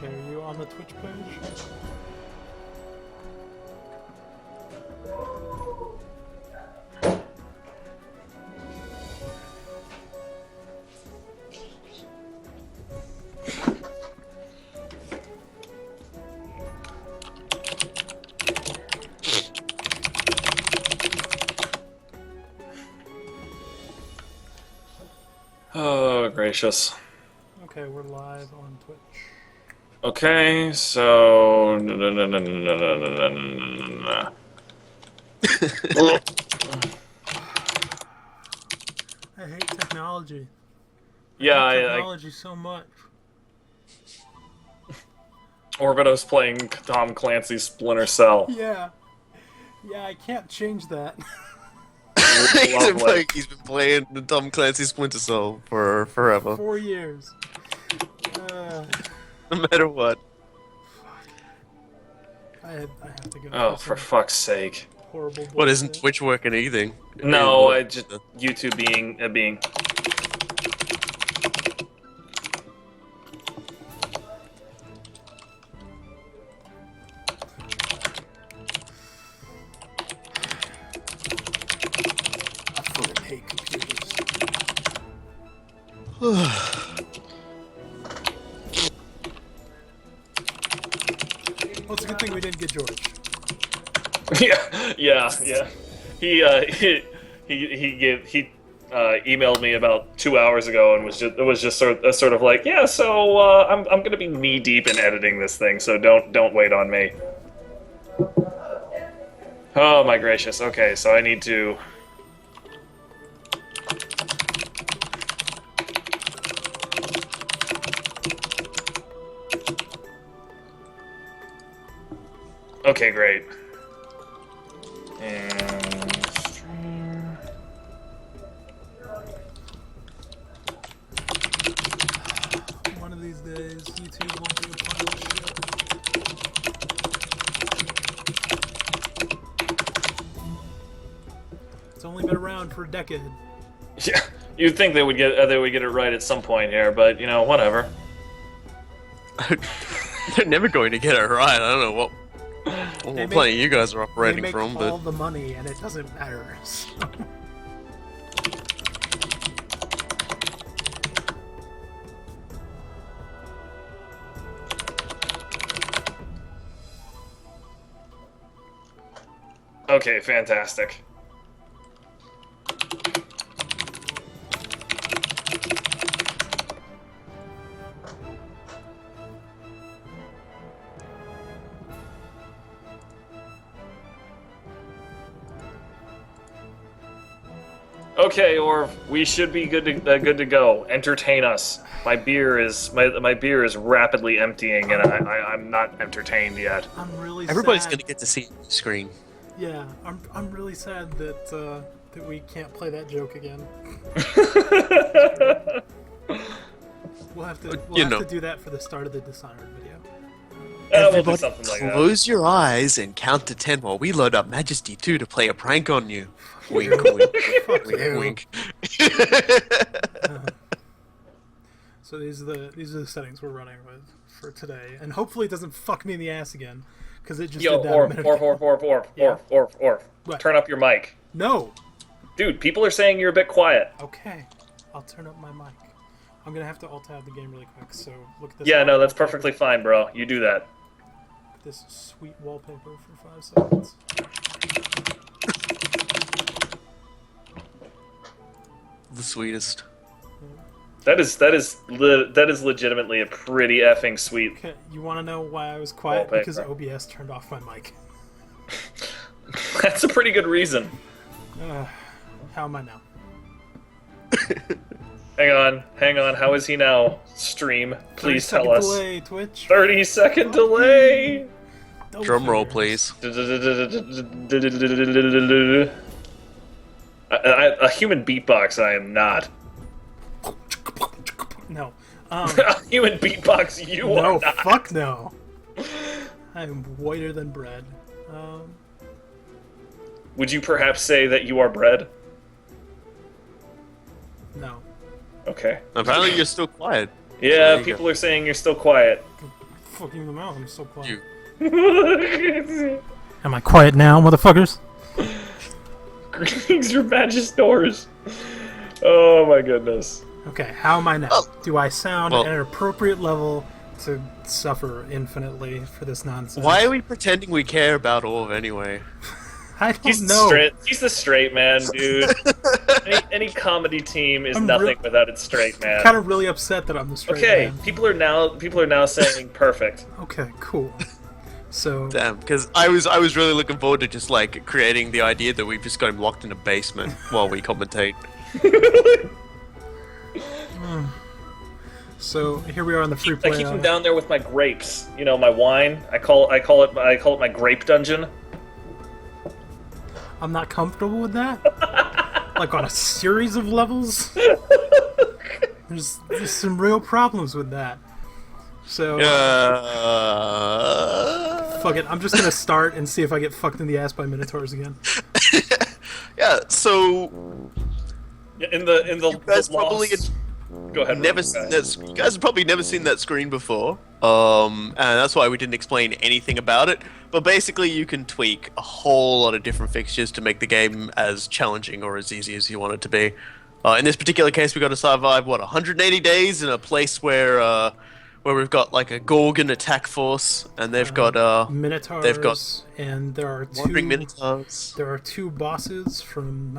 Okay, are you on the Twitch page? Oh, gracious. Okay, we're live on Twitch. Okay, so... I hate technology. Yeah, I hate I technology so much. Orbito's playing Tom Clancy's Splinter Cell. Yeah. Yeah, I can't change that. Lovely. He's been playing the Tom Clancy Splinter Cell for forever. 4 years. No matter what. I have to go. Oh, for fuck's sake. Horrible. What, isn't bullshit. Twitch working anything? No, I just... YouTube being... I fucking hate computers. Well, it's a good thing we didn't get George. yeah. He emailed me about 2 hours ago and was just sort of like, yeah, so I'm gonna be knee deep in editing this thing, so don't wait on me. Oh my gracious. Okay, so I need to... Okay, great. And stream. One of these days, YouTube won't be a pile of shit. It's only been around for a decade. Yeah, you'd think they would get it right at some point here, but you know, whatever. They're never going to get it right. I don't know what planet you guys are operating they make from, all but the money, and it doesn't matter. So. Okay, fantastic. Okay, or we should be good to go. Entertain us. My beer is rapidly emptying, and I'm not entertained yet. I'm really everybody's sad. going to get to see the screen. Yeah, I'm really sad that that we can't play that joke again. We'll have to do that for the start of the Dishonored video. We'll do Everybody something like that. close your eyes and count to 10 while we load up Majesty 2 to play a prank on you. Wink, wink, Fuck wink, you. wink. So these are the settings we're running with for today, and hopefully it doesn't fuck me in the ass again, because it just Yo, did that a minute ago. Orf. What? Turn up your mic. No. Dude, people are saying you're a bit quiet. Okay, I'll turn up my mic. I'm gonna have to alt-tab the game really quick. So look at this. Yeah, no, that's perfectly fine, bro. You do that. This sweet wallpaper for 5 seconds. The sweetest. That is legitimately a pretty effing sweet. Okay, you want to know why I was quiet? Wallpaper. Because OBS turned off my mic. That's a pretty good reason. How am I now? Hang on. How is he now? Stream, please tell us. Delay, Twitch. 30-second delay. Double Drum roll, fingers. please. A human beatbox, I am not. No. A human beatbox, you are No, not. fuck no. I'm whiter than bread. Would you perhaps say that you are bread? No. Okay. Apparently you're still quiet. Yeah, you people go. are saying you're still quiet. fucking them out. I'm so quiet. You. Am I quiet now, motherfuckers? Greetings, your Majesty doors. Oh my goodness. Okay, how am I now? Oh. Do I sound Well- at an appropriate level to suffer infinitely for this nonsense? Why are we pretending we care about Orv anyway? I don't He's know. He's the straight man, dude. any comedy team is I'm nothing without its straight man. I'm kind of really upset that I'm the straight Okay, man. people are now saying perfect. Okay, cool. So Damn, because I was really looking forward to just like creating the idea that we've just got him locked in a basement while we commentate. so here we are on the free I play. keep him down there with my grapes. You know, my wine. I call it my grape dungeon. I'm not comfortable with that. Like on a series of levels. There's some real problems with that. So fuck it. I'm just gonna start and see if I get fucked in the ass by minotaurs again. Yeah, so In the guys the probably lost- Go ahead. never Rob. seen that. You guys have probably never seen that screen before. And that's why we didn't explain anything about it. But basically, you can tweak a whole lot of different fixtures to make the game as challenging or as easy as you want it to be. In this particular case, we got to survive 180 days in a place where we've got like a Gorgon attack force, and they've got Minotaurs. they've got and there are wandering two. minotaurs. There are two bosses from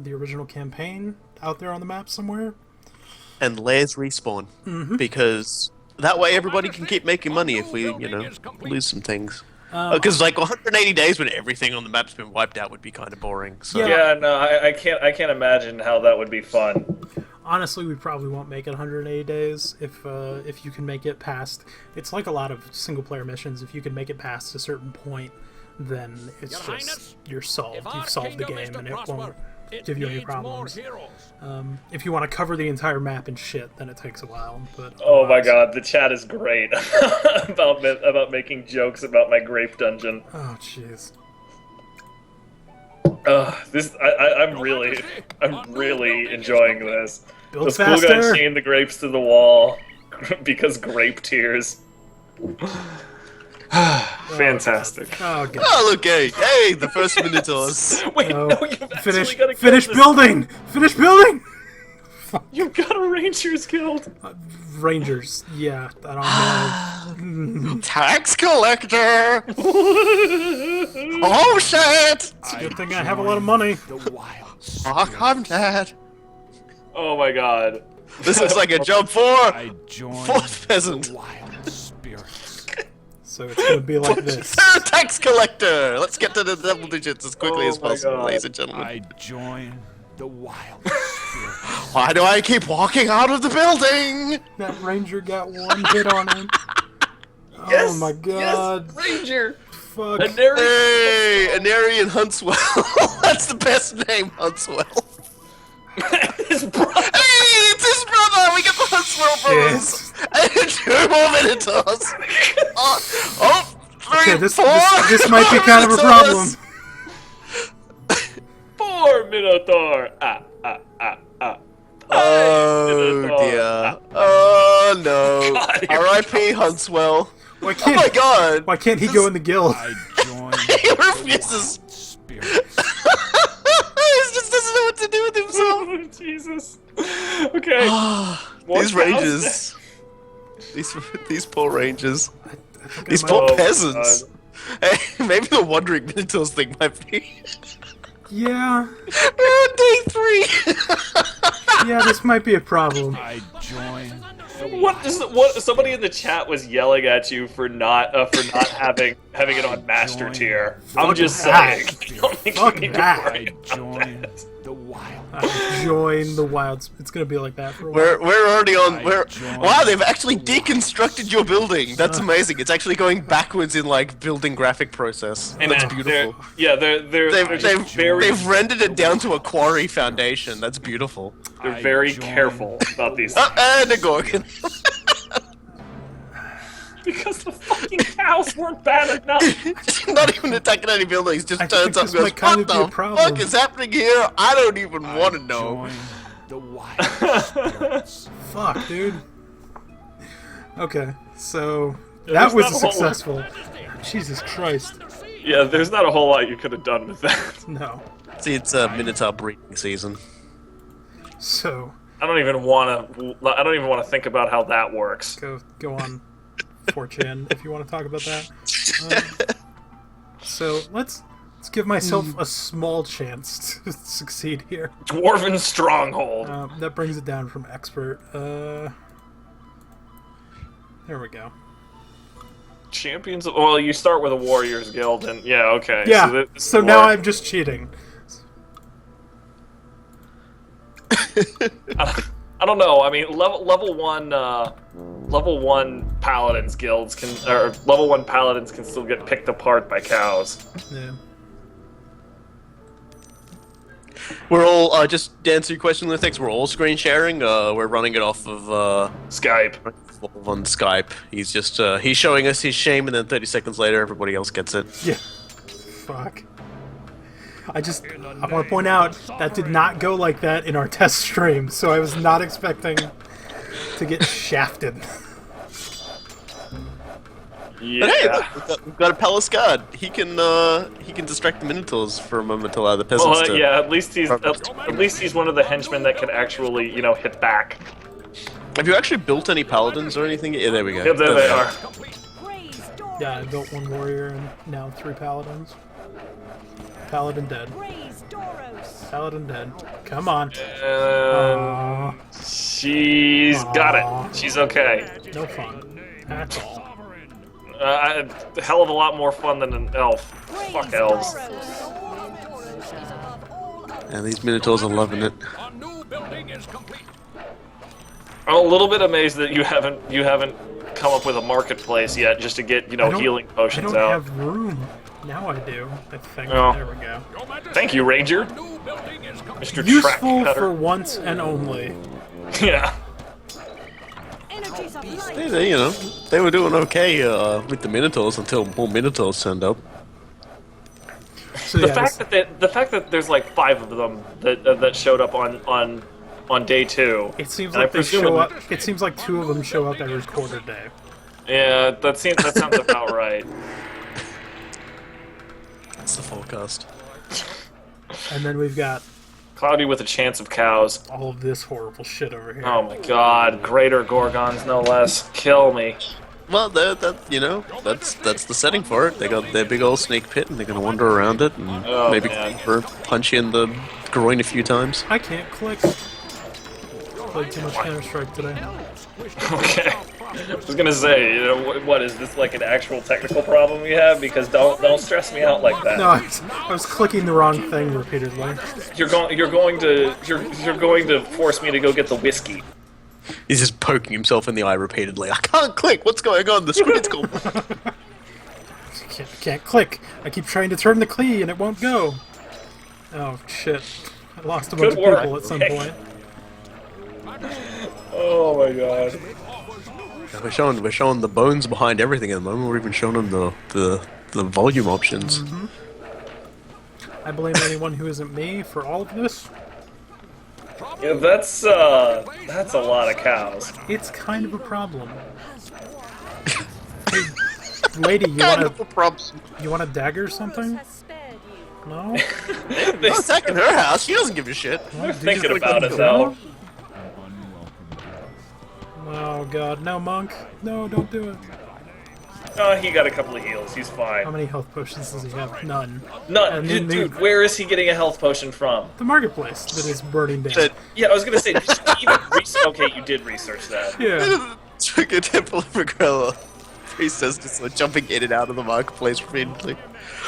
the original campaign out there on the map somewhere. And layers respawn because that way everybody can keep making money if we, lose some things. Because like 180 days when everything on the map's been wiped out would be kind of boring. So. Yeah, no, I can't imagine how that would be fun. Honestly, we probably won't make it 180 days if you can make it past. It's like a lot of single player missions. If you can make it past a certain point, then it's just you're solved. You've solved the game, and it won't give you any problems. If you want to cover the entire map and shit, then it takes a while. But Oh my god, the chat is great about making jokes about my grape dungeon. Oh jeez. I'm really enjoying this. Build Those cool guys faster. chained the grapes to the wall because grape tears. Fantastic. Oh god. Oh look, hey, the first Minotaurs. Wait, No. no, you've actually got to Finish building. Finish building. You've got a Rangers Guild. Rangers. Yeah, I don't know. Tax collector. Oh shit! Good thing I have a lot of money. Fuck, I'm dead. Oh my god. This looks like a job for fourth peasant. So it's gonna be like this. Tax collector. Let's get to the double digits as quickly Oh as my possible, God. ladies and gentlemen. I join the wild spirits. Why do I keep walking out of the building? That ranger got one hit on him. Yes, Oh my god. Yes, Ranger. Fuck. Hey, Anarian Huntswell. That's the best name, Huntswell. His brother. Hey, it's his brother. We get the Huntswell brothers. And 2 more Minotaurs. Three, Okay, and this four. this might be kind of a Minotaurs. problem. Poor Minotaur. Oh Minotaur. dear. Oh no. God, here we R.I.P. Huntswell. Why Oh can't my god. Why can't he go in the guild? I join He refuses. the spirits. He just doesn't know what to do with himself. Oh, Jesus. Okay. These rangers. These poor rangers. These I poor might- Oh, peasants. Hey, maybe the wandering minotaurs thing might be. Yeah, We're on day 3. yeah, this might be a problem. I join the What? Somebody in the chat was yelling at you for not having it on master tier. I'm just saying. that. I don't think Fuck you need to that. worry I about join that. the wild. Join the wilds. It's gonna be like that for a while. We're already on. join Wow, they've actually deconstructed your building. That's amazing. It's actually going backwards in like building graphic process. Hey, That's man, beautiful. They've rendered it down to a quarry foundation. That's beautiful. They're very I join careful about these And a Gorgon. because the fucking cows weren't bad enough. Not even attacking any buildings. Just I turns think up this and goes, might kind "What of be a the problem." fuck is happening here? I don't even want to know." Join the wild spirits. Fuck, dude. Okay, so That was successful. Jesus Christ. Yeah, there's not a whole lot you could have done with that. No. See, it's Minotaur breeding season. So I don't even want to think about how that works. go on 4chan if you want to talk about that. So let's give myself a small chance to succeed here. Dwarven stronghold. That brings it down from expert. There we go. Champions. Well, you start with a Warriors Guild, and yeah, okay. Yeah. So now I'm just cheating. I don't know. I mean, level one paladins guilds level 1 paladins can still get picked apart by cows. Yeah. We're all just to answer your question, Lithix. We're all screen sharing. We're running it off of Skype. on Skype. He's just he's showing us his shame, and then 30 seconds later, everybody else gets it. Yeah. Fuck. I want to point out that did not go like that in our test stream, so I was not expecting to get shafted. Yeah. But hey, we've got a palace guard. He can distract the Minotaurs for a moment to allow the peasants to... yeah. At least he's one of the henchmen that can actually, hit back. Have you actually built any paladins or anything? Yeah, there we go. Yeah, there they are. Yeah, I built 1 warrior and now 3 paladins. Paladin dead. Paladin dead. Come on. She's got it. She's okay. No fun. At all. A hell of a lot more fun than an elf. Fuck elves. And these Minotaurs are loving it. I'm a little bit amazed that you haven't come up with a marketplace yet just to get healing potions out. I don't have room. Now I do. I think. Oh. There we go. Thank you, Ranger. Mr. Useful Track for once and only. Yeah. They were doing okay with the Minotaurs until more Minotaurs turned up. So, the fact that there's like 5 of them that showed up on day 2. It seems like they show up. It seems like 2 of them show up every quarter day. Yeah, that sounds about right. That's the forecast. And then we've got Cloudy with a chance of cows. all of this horrible shit over here. Oh my god, greater Gorgons, no less. Kill me. Well, that's the setting for it. They got their big old snake pit, and they're gonna wander around it, and maybe punch you in the groin a few times. I can't click. Played too much Counter-Strike today. Okay. I was gonna say, what is this, like an actual technical problem you have? Because don't stress me out like that. No, I was clicking the wrong thing repeatedly. You're going to force me to go get the whiskey. He's just poking himself in the eye repeatedly. I can't click. What's going on? The screen's gone. Can't click. I keep trying to turn the key and it won't go. Oh shit! I lost a bunch of people at some point. Oh my god. We're showing the bones behind everything at the moment. We're even showing them the volume options. Mm-hmm. I blame anyone who isn't me for all of this. Yeah, that's a lot of cows. It's kind of a problem. Hey, lady, you want a dagger or something? No? They're attacking her house. She doesn't give a shit. They're thinking about it though. Oh god, no, Monk. No, don't do it. Oh, he got a couple of heals. He's fine. How many health potions does he have? None. None. Dude, where is he getting a health potion from? The marketplace that is burning down. Yeah, I was gonna say, did you even okay, you did research that. Yeah. Took a temple of Regrella. Priestess just jumping in and out of the marketplace repeatedly.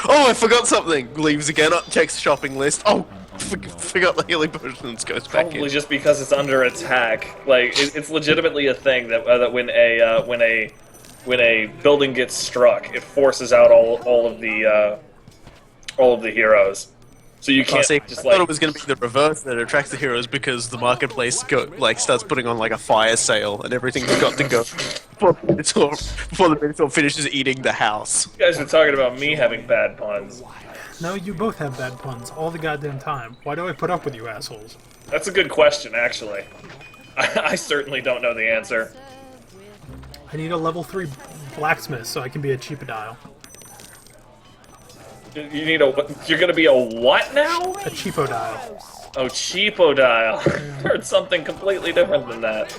Oh, I forgot something. Leaves again. Checks shopping list. Oh, forgot the healing potions. Goes back in. Probably just because it's under attack. Like it's legitimately a thing that when a building gets struck, it forces out all of the heroes. So you can't just I thought it was going to be the reverse that attracts the heroes because the marketplace starts putting on like a fire sale and everything's got to go before the Minotaur finishes eating the house. You guys are talking about me having bad puns. No, you both have bad puns all the goddamn time. Why do I put up with you assholes? That's a good question, actually. I certainly don't know the answer. I need a level 3 blacksmith so I can be a cheapodile. You need a. You're gonna be a what now? A cheapodile. Oh, cheapodile. Heard something completely different than that.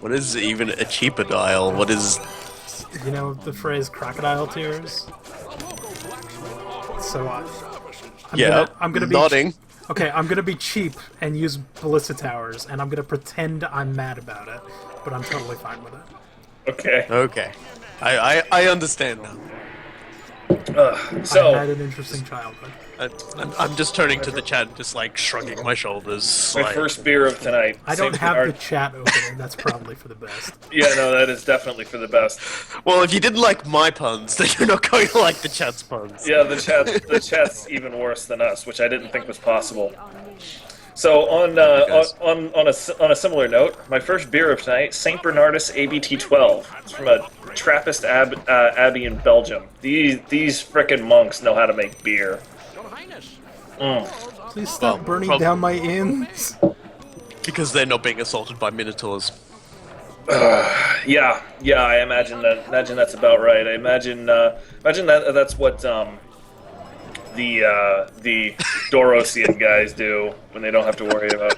What is even a cheapodile? What is... You know the phrase crocodile tears? So I'm gonna be nodding. Okay, I'm gonna be cheap and use ballista towers, and I'm gonna pretend I'm mad about it, but I'm totally fine with it. Okay. Okay. I understand now. So I had an interesting childhood. I'm just turning to the chat and just like shrugging my shoulders. my like, first beer of tonight. I don't St. have Bernard- the chat open, and that's probably for the best. Yeah, no, that is definitely for the best. Well, if you didn't like my puns, then you're not going to like the chat's puns. Yeah, the chat's even worse than us, which I didn't think was possible. So on a similar note, my first beer of tonight, St. Bernardus ABT 12. It's from a Trappist abbey in Belgium. These frickin' monks know how to make beer. Please stop Well, burning down my inns. Because they're not being assaulted by minotaurs. Yeah, I imagine that. Imagine that's about right. I imagine that's what the Dorosian guys do when they don't have to worry about.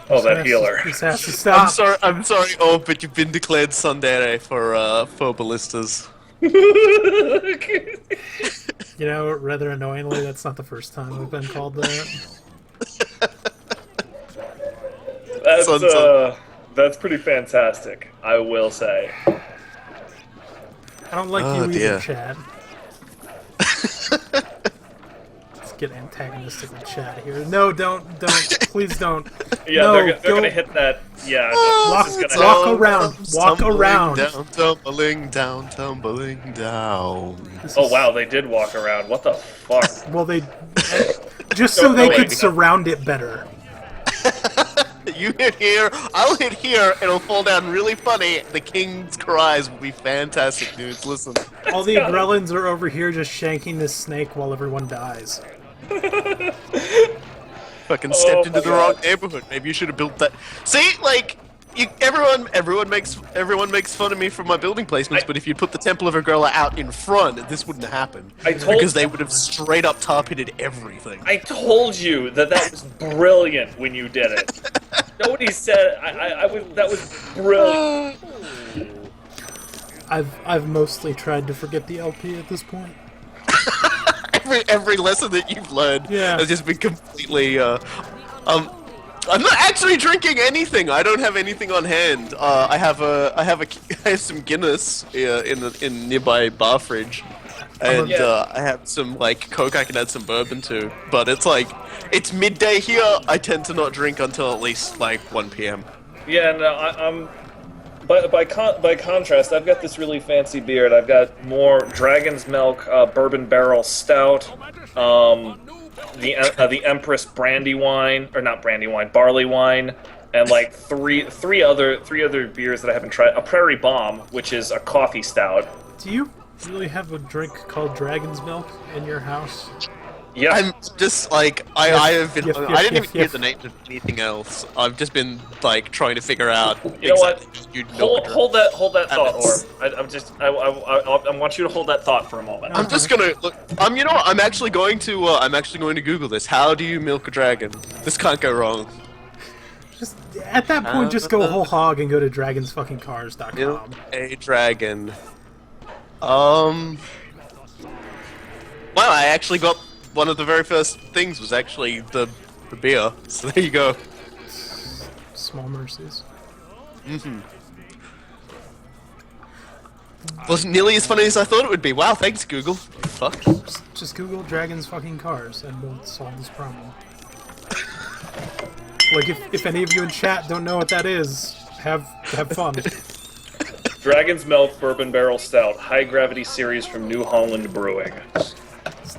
Oh, that healer. This has to stop. I'm sorry, oh, but you've been declared Sundere for ballistas. You know, rather annoyingly, that's not the first time we've been called that. That's pretty fantastic, I will say. I don't like you either, Chad. Let's get antagonistic with Chad here. No, don't, please don't. Yeah, no, they're gonna hit that. Yeah, walk around. Down, tumbling down, tumbling down. Oh wow, they did walk around. What the fuck? Well, they just so they could surround it better. You hit here, I'll hit here, it'll fall down really funny. The king's cries will be fantastic, dudes. Listen. All the gremlins are over here just shanking this snake while everyone dies. Fucking stepped into the wrong neighborhood. Maybe you should have built that. See, like, everyone makes fun of me for my building placements, but if you put the Temple of Agrella out in front, this wouldn't happen. Because they would have straight up tar pitted everything. I told you that was brilliant when you did it. Nobody said that was brilliant. I've mostly tried to forget the LP at this point. every lesson that you've learned has just been completely. I'm not actually drinking anything. I don't have anything on hand. I have some Guinness in nearby bar fridge, and I have some like Coke. I can add some bourbon to. But it's like it's midday here. I tend to not drink until at least like 1 p.m. Yeah, no, I'm. But by contrast, I've got this really fancy beer, and I've got more Dragon's Milk Bourbon Barrel Stout, the Empress Brandy Wine, or not Brandy Wine, Barley Wine, and like three other beers that I haven't tried. A Prairie Bomb, which is a coffee stout. Do you really have a drink called Dragon's Milk in your house? Yeah. I'm just like I didn't even hear the name of anything else. I've just been like trying to figure out. You know what? Hold that thought, Orb. I want you to hold that thought for a moment. I'm just gonna look. You know what? I'm actually going to Google this. How do you milk a dragon? This can't go wrong. Just at that point, just go whole hog and go to dragonsfuckingcars.com. Milk a dragon. Wow, I actually got one of the very first things was actually the beer. So there you go. Small mercies. Wasn't nearly as funny as I thought it would be. Wow, thanks Google. Fuck. Just Google dragons fucking cars and we'll solve this problem. Like if any of you in chat don't know what that is, have fun. Dragon's Milk Bourbon Barrel Stout, High Gravity Series from New Holland Brewing.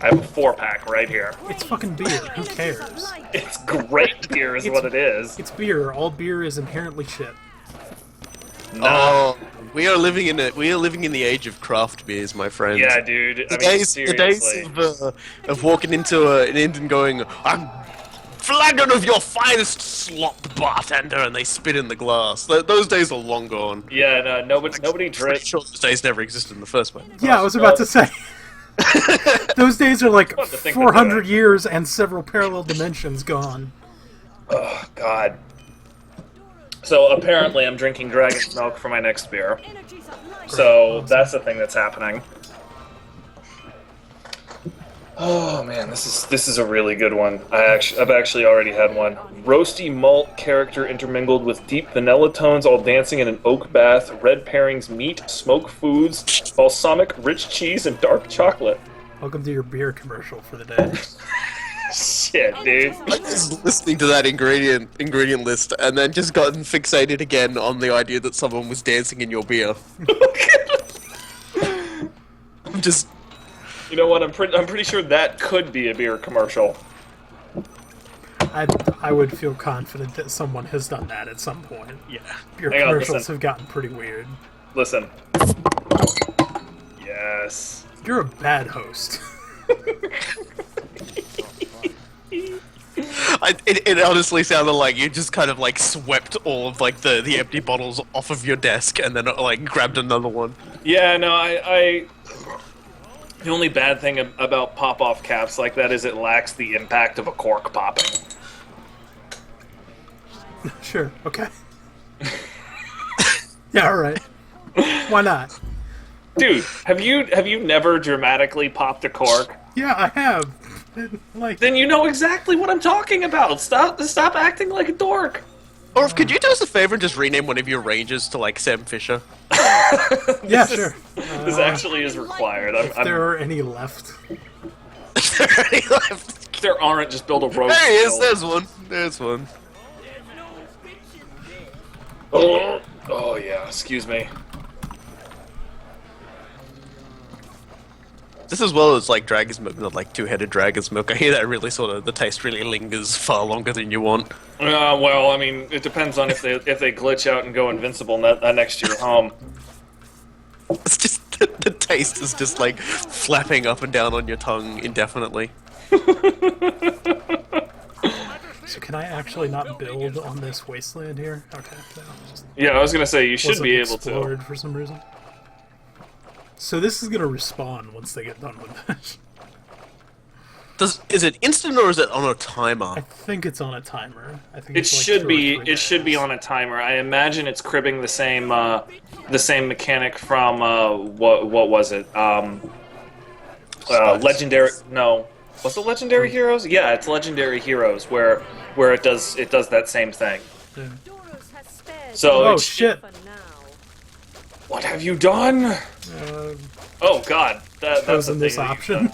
I have a 4-pack right here. It's fucking beer. Who cares? It's great beer is what it is. It's beer. All beer is inherently shit. Oh, we are living in the age of craft beers, my friend. Yeah, dude. The days of walking into an inn and going, flagon of your finest slop, bartender, and they spit in the glass. Those days are long gone. Yeah, no, nobody Pretty drinks. sure those days never existed in the first place. Yeah, I was about to say. Those days are like What to think 400 about it. years and several parallel dimensions gone. Oh, God. So apparently I'm drinking dragon's milk for my next beer. So that's the thing that's happening. Oh man, this is a really good one. I've actually already had one. Roasty malt character intermingled with deep vanilla tones, all dancing in an oak bath. Red pairings, meat, smoked foods, balsamic, rich cheese, and dark chocolate. Welcome to your beer commercial for the day. Shit, dude. I just listening to that ingredient list and then just gotten fixated again on the idea that someone was dancing in your beer. I'm just. You know what? I'm pretty sure that could be a beer commercial. I would feel confident that someone has done that at some point. Yeah. Beer Hang on, commercials listen. have gotten pretty weird. Listen. Yes. You're a bad host. It honestly sounded like you just kind of like swept all of like the empty bottles off of your desk and then like grabbed another one. Yeah, no, I the only bad thing about pop-off caps like that is it lacks the impact of a cork popping. Sure, okay. Yeah, alright. Why not? Dude, have you never dramatically popped a cork? Yeah, I have. Like, Then you know exactly what I'm talking about. Stop acting like a dork. Or could you do us a favor and just rename one of your rangers to like Sam Fisher? yeah, sure. This actually is required. If there are any left. If there aren't, just build a road. There he is. There's one. There's one. Oh yeah, excuse me. Just as well as like dragon's milk, not like two-headed dragon's milk. I hear that really sort of the taste really lingers far longer than you want. Well, I mean, it depends on if they glitch out and go invincible next to your home. It's just the taste is just like flapping up and down on your tongue indefinitely. So can I actually not build on this wasteland here? Okay. No, just Yeah, I was gonna say you should wasn't be able to. explored for some reason. So this is gonna respawn once they get done with this. Is it instant or is it on a timer? I think it's on a timer. I think It it's like should 2 or be. 3 It should be days. on a timer. I imagine it's cribbing the same mechanic from what was it? Legendary. No, was it Legendary Heroes? Yeah, it's Legendary Heroes where it does that same thing. Yeah. So Oh it's, shit! what have you done? Oh god, that's Chosen the this thing. option.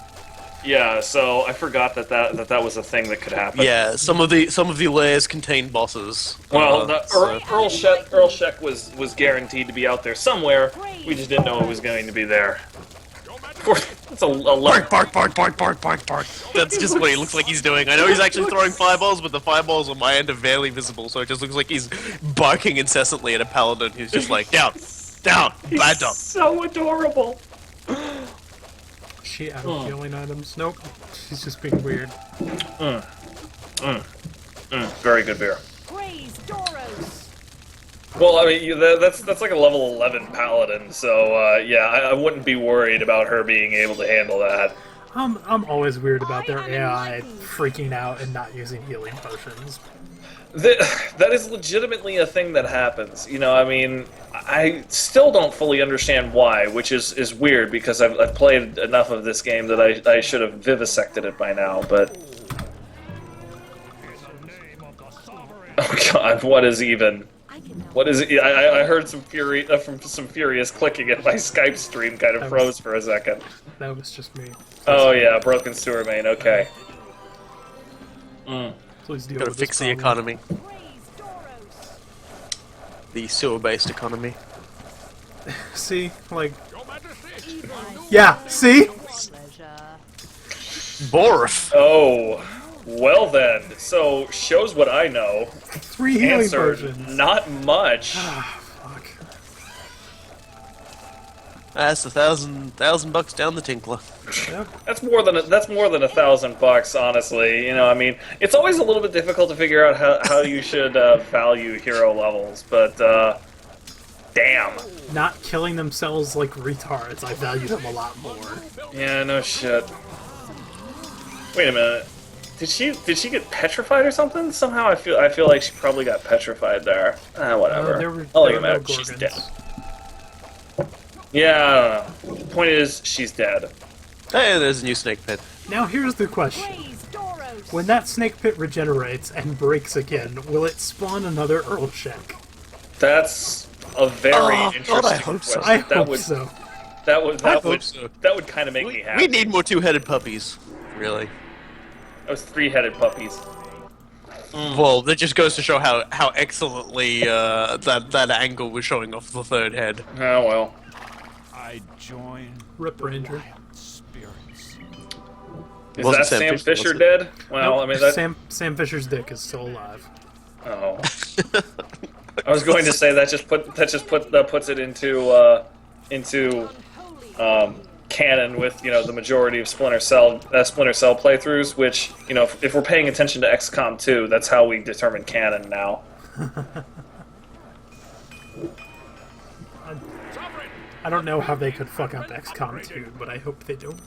Yeah, so I forgot that was a thing that could happen. Yeah, some of the layers contain bosses. Well, So- Earl Sheck was guaranteed to be out there somewhere. We just didn't know it was going to be there. Of course, it's a bark, bark, bark, bark, bark, bark, bark. That's just what he looks like he's doing. I know he's actually throwing fireballs, but the fireballs on my end are barely visible, so it just looks like he's barking incessantly at a paladin who's just like, down, down, bad dog. so adorable. She out of healing items? Nope. She's just being weird. Very good beer. Well, I mean, that's like a level 11 paladin, so yeah, I wouldn't be worried about her being able to handle that. I'm always weird about their AI freaking out and not using healing potions. That is legitimately a thing that happens. You know, I mean, I still don't fully understand why, which is weird because I've played enough of this game that I should have vivisected it by now, but... Oh god, what is even... What is it? I heard some furious clicking at my Skype stream kind of froze for a second. That was just me. Oh yeah, broken sewer main, okay. Please deal Gotta with this fix the problem. economy. The sewer-based economy. See? Like... Yeah, see? Borf! Oh, well then, so shows what I know. 3 healing Answer, potions. not much. Ah, fuck. That's $1,000 down the tinkler. Yep. That's more than $1,000, honestly. You know, I mean, it's always a little bit difficult to figure out how you should value hero levels, but damn. Not killing themselves like retards, I value them a lot more. Yeah, no shit. Wait a minute. Did she get petrified or something? Somehow I feel like she probably got petrified there. Whatever. She's dead. Yeah, I don't know. Point is, she's dead. Hey, there's a new snake pit. Now here's the question. When that snake pit regenerates and breaks again, will it spawn another Earlshack? That's a very interesting God, I hope so. question. I hope so. That would kind of make me happy. We need more two-headed puppies, really. Those three-headed puppies. Well, that just goes to show how excellently that angle was showing off the third head. Oh well. I join Rip Ranger. spirits. Is Wasn't that Sam Sam Fisher, Fisher was it? dead? Well, Nope, I mean, that, Sam Fisher's dick is still alive. oh. I was going to say that puts it into canon with the majority of Splinter Cell playthroughs. Which if we're paying attention to XCOM 2, that's how we determine canon now. I don't know how they could fuck up XCOM 2, but I hope they don't.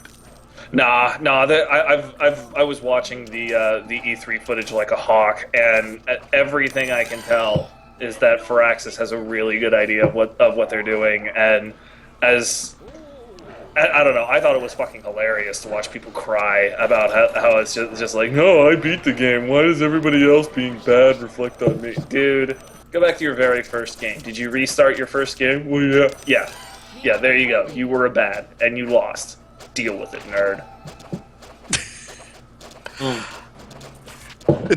Nah. I was watching the E3 footage like a hawk, and everything I can tell is that Firaxis has a really good idea of what they're doing, and as I don't know, I thought it was fucking hilarious to watch people cry about how it's just like, no, I beat the game. Why does everybody else being bad reflect on me, dude? Go back to your very first game. Did you restart your first game? Well, yeah. Yeah, there you go. You were a bad, and you lost. Deal with it, nerd.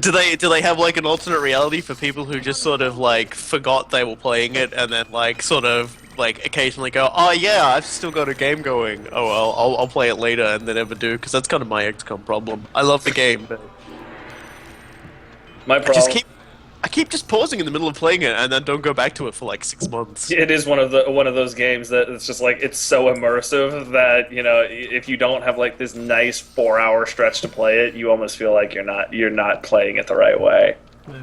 Do they have like an alternate reality for people who just sort of like forgot they were playing it and then like sort of like occasionally go, oh yeah, I've still got a game going. Oh well, I'll play it later, and then never do, because that's kind of my XCOM problem. I love the game, but My problem. I keep just pausing in the middle of playing it and then don't go back to it for like 6 months. It is one of those games that it's just like, it's so immersive that if you don't have like this nice 4-hour stretch to play it, you almost feel like you're not playing it the right way. Yeah.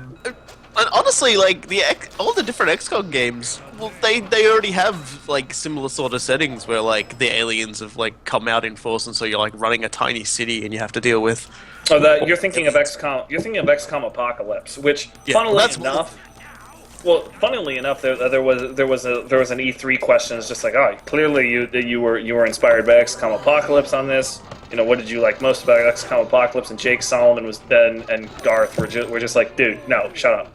And honestly, like all the different XCOM games, well, they already have like similar sort of settings where like the aliens have like come out in force, and so you're like running a tiny city and you have to deal with. Oh, that you're thinking of XCOM. You're thinking of XCOM Apocalypse, which, funnily enough, there was an E3 question. It's just like, oh, clearly you were inspired by XCOM Apocalypse on this. What did you like most about XCOM Apocalypse? And Jake Solomon and Garth were just like, dude, no, shut up.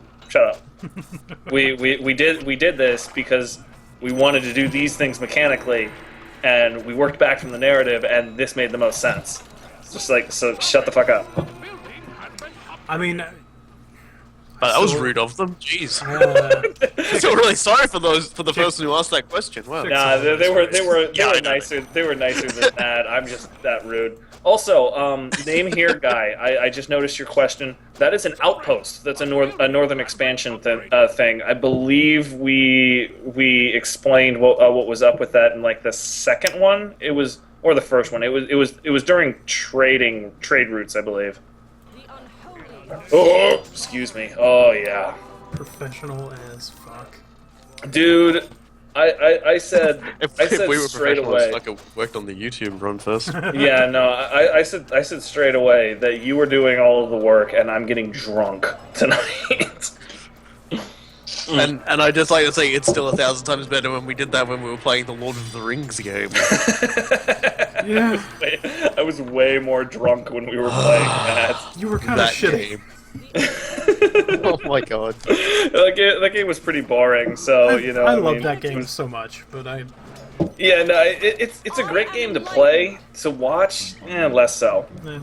we did this because we wanted to do these things mechanically, and we worked back from the narrative, and this made the most sense. It's just like, so shut the fuck up. I mean, that was rude of them. Jeez. I feel really sorry for the person who asked that question. Wow. Nah, they were nicer. They were nicer than that. I'm just that rude. Also, name here guy. I just noticed your question. That is an outpost. That's a northern expansion thing. I believe we explained what was up with that in like the second one. It was, or the first one. It was during trade routes, I believe. Oh, excuse me. Oh yeah. Professional as fuck. Dude, I said if we were straight professionals, away. like I worked on the YouTube run first. Yeah, no, I said straight away that you were doing all of the work and I'm getting drunk tonight. And I just like to say it's still 1,000 times better when we did that when we were playing the Lord of the Rings game. Yeah. I was way more drunk when we were playing that. You were kind of That shitty. game. Oh my god. That game was pretty boring, so I love that game so much, but yeah, no, it's a great game to play. To watch, less so. eh.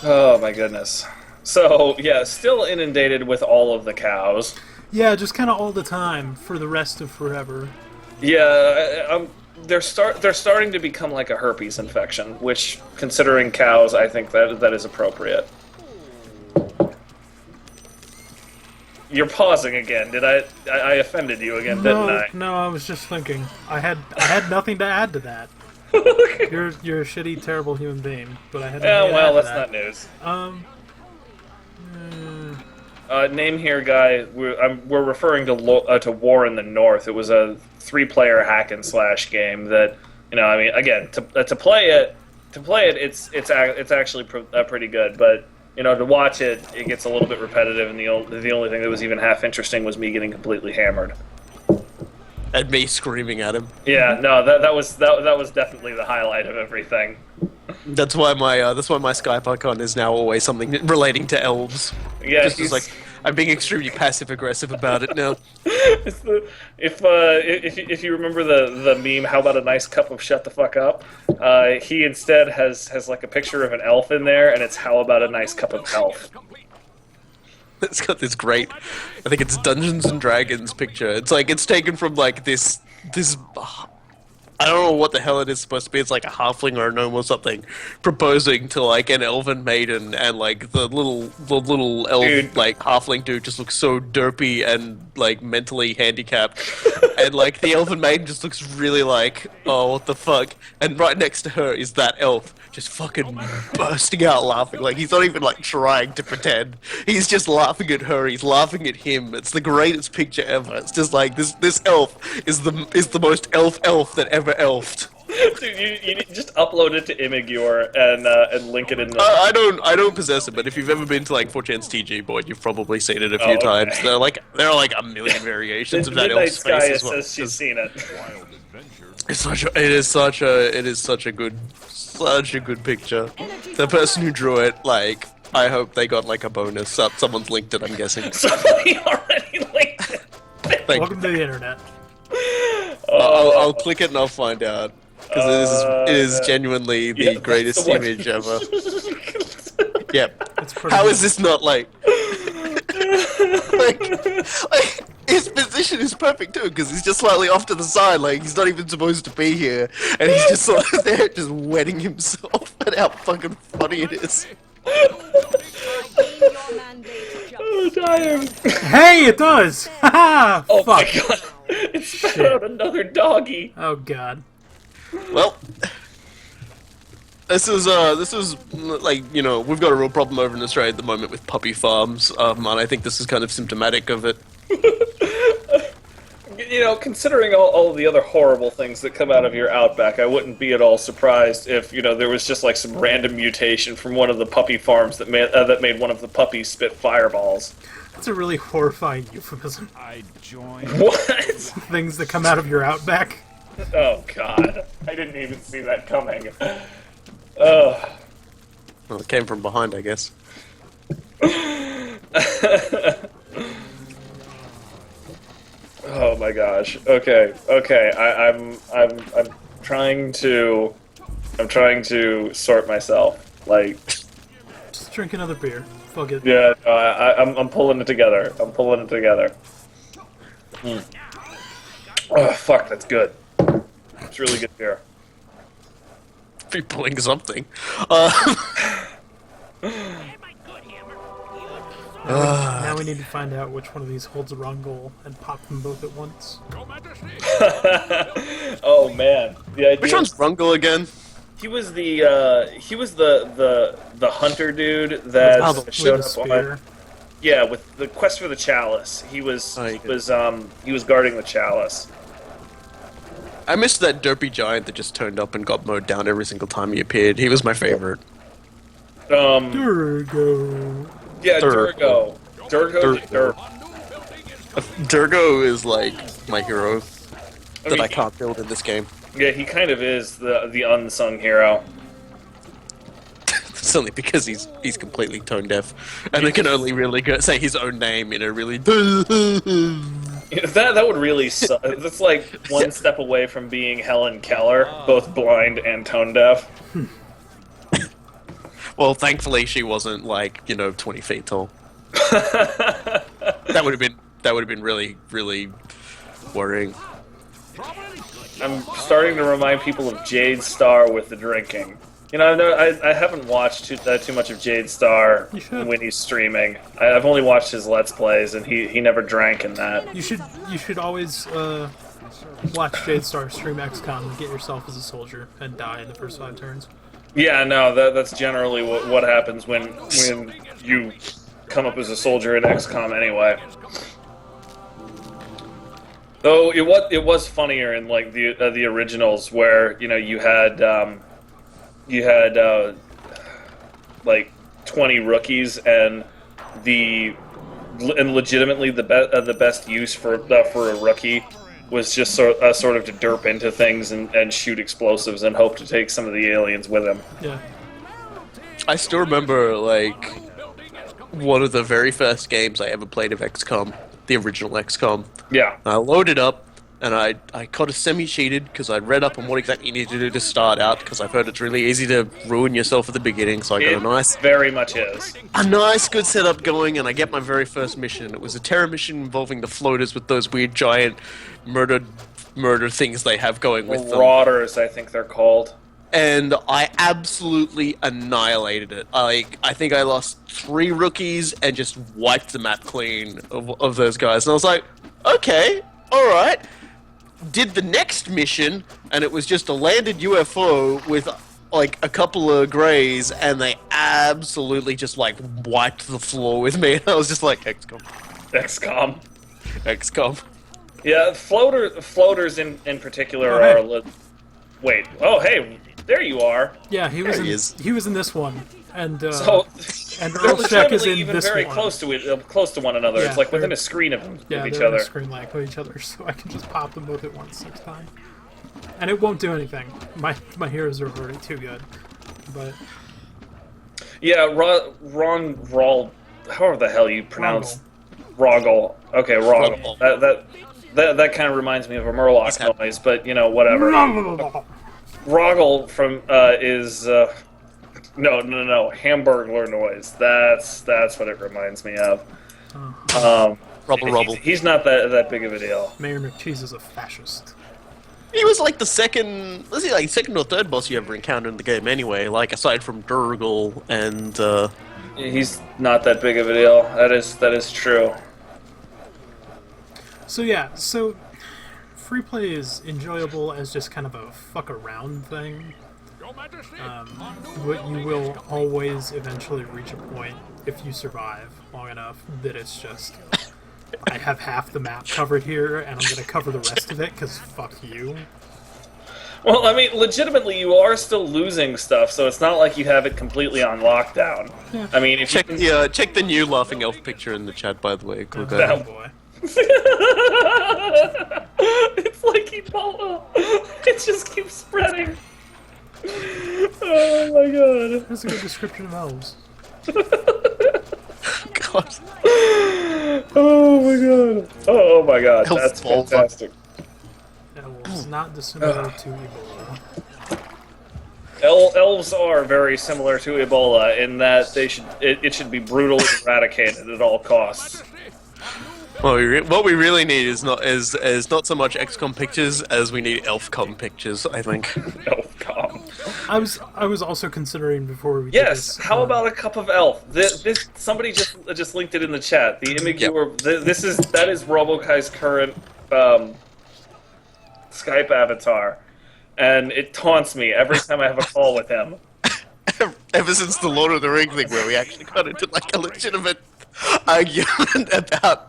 Oh my goodness. So yeah, still inundated with all of the cows. Yeah, just kind of all the time for the rest of forever. Yeah, they're starting to become like a herpes infection, which, considering cows, I think that is appropriate. You're pausing again. Did I offended you again, didn't I? No, I was just thinking. I had nothing to add to that. You're a shitty, terrible human being, but I had nothing to add to that's that. not news. Name here, guy. We're referring to War in the North. It was a 3-player hack and slash game that, I mean, again, to play it, it's actually pretty good. But to watch it, it gets a little bit repetitive, and the only thing that was even half interesting was me getting completely hammered. And me screaming at him. Yeah, no, that was definitely the highlight of everything. That's why my Skype icon is now always something relating to elves. Yeah, just as, like, I'm being extremely passive aggressive about it now. If you remember the meme, how about a nice cup of shut the fuck up? He instead has like a picture of an elf in there, and it's how about a nice cup of elf. It's got this great, I think it's Dungeons and Dragons picture. It's like, it's taken from like this, I don't know what the hell it is supposed to be. It's like a halfling or a gnome or something proposing to like an elven maiden, and like the little elf like halfling dude just looks so derpy and like mentally handicapped, and like the elven maiden just looks really like, oh, what the fuck? And right next to her is that elf just fucking bursting out laughing. Like, he's not even like trying to pretend. He's just laughing at her. He's laughing at him. It's the greatest picture ever. It's just like this elf is the most elf that ever elfed. Dude, you just upload it to Imgur and link it in the... I don't possess it, but if you've ever been to like 4chan's TG board, you've probably seen it a few times. There are like a million variations of that elf's face as well. Says she's seen it. It is such a good picture. The person who drew it, like, I hope they got like a bonus. Someone's linked it, I'm guessing. Somebody already linked it. Welcome to the internet. I'll click it and I'll find out. Because it is genuinely the greatest image ever. Yep. How is this not like... like, his position is perfect too, because he's just slightly off to the side, like he's not even supposed to be here, and he's just sort of there just wetting himself, and how fucking funny it is. Oh, dying. Hey, it does! Haha! Oh fuck. My god. It spat out another doggy. Oh god. Well, this is like, we've got a real problem over in Australia at the moment with puppy farms, and I think this is kind of symptomatic of it. Considering all of the other horrible things that come out of your outback, I wouldn't be at all surprised if, there was just like some random mutation from one of the puppy farms that made one of the puppies spit fireballs. That's a really horrifying euphemism. I joined. What? Things that come out of your outback. Oh god, I didn't even see that coming. Ugh. Well, it came from behind, I guess. Oh my gosh. Okay. I'm trying to sort myself. Like, Just drink another beer. Fuck it. yeah, I'm pulling it together. Oh fuck, that's good. It's really good beer. Be pulling something. Now we need to find out which one of these holds a wrong goal and pop them both at once. Oh man, the idea. Which one's Rungle again? He was the hunter dude that showed up on. Yeah, with the quest for the chalice. He was guarding the chalice. I missed that derpy giant that just turned up and got mowed down every single time he appeared. He was my favorite. Durgo. Yeah, Durgo. Durgo is like my hero that I can't build in this game. Yeah, he kind of is the unsung hero. It's only because he's completely tone deaf, and I can only really say his own name in a really. That would really suck. That's like one step away from being Helen Keller, both blind and tone deaf. Well, thankfully she wasn't like 20 feet tall. That would have been really, really worrying. I'm starting to remind people of Jade Star with the drinking. You know, I haven't watched too much of Jade Star when he's streaming. I've only watched his Let's Plays, and he never drank in that. You should always watch Jade Star stream XCOM and get yourself as a soldier and die in the first 5 turns. Yeah, no, that's generally what happens when you come up as a soldier in XCOM anyway. Though it was funnier in like the originals where you had like 20 rookies and legitimately the best use for a rookie was just sort of to derp into things and shoot explosives and hope to take some of the aliens with him. Yeah. I still remember, like, one of the very first games I ever played of XCOM, the original XCOM. Yeah. I loaded up, and I got a semi-cheated, because I'd read up on what exactly you need to do to start out, because I've heard it's really easy to ruin yourself at the beginning, so I got very much is. A nice, good setup going, and I get my very first mission. It was a terror mission involving the floaters with those weird giant murder things they have going with them. Marauders, I think they're called. And I absolutely annihilated it. I think I lost 3 rookies and just wiped the map clean of those guys. And I was like, okay, alright. Did the next mission, and it was just a landed UFO with like a couple of greys, and they absolutely just like wiped the floor with me. And I was just like, XCOM. Yeah, floaters in particular are. Wait. Oh, hey, there you are. Yeah, he was in this one, and and they're Earlshack is in even this very one. close to one another. Yeah, it's like within a screen of each they're other. in a screen like with each other, so I can just pop them both at once next time, and it won't do anything. My heroes are already too good, but yeah, Ron, however the hell you pronounce Roggle. Okay, Roggle. That kind of reminds me of a Murloc noise, but whatever. Roggle from is no Hamburglar noise. That's what it reminds me of. Rubble. He's not that big of a deal. Mayor McCheese is a fascist. He was like the second or third boss you ever encountered in the game anyway, like aside from Durgle and He's not that big of a deal. That is true. So yeah, Freeplay is enjoyable as just kind of a fuck around thing. But you will always eventually reach a point, if you survive long enough, that it's just, I have half the map covered here, and I'm going to cover the rest of it, because fuck you. Well, I mean, legitimately, you are still losing stuff, so it's not like you have it completely on lockdown. Yeah. I mean, if check the new laughing elf picture in the chat, by the way. Oh boy. It's like Ebola. It just keeps spreading. Oh my god. That's a good description of elves. God. Oh my god. Oh my god. That's fantastic. Elves, not dissimilar to Ebola. Elves are very similar to Ebola in that it should be brutally eradicated at all costs. Well, what we really need is not so much XCOM pictures as we need ElfCom pictures, I think. ElfCom. I was also considering before we did this, how about a cup of elf? This somebody just linked it in the chat. The image that is Robokai's current Skype avatar, and it taunts me every time I have a call with him. Ever since the Lord of the Rings thing, where we actually got into like a legitimate argument about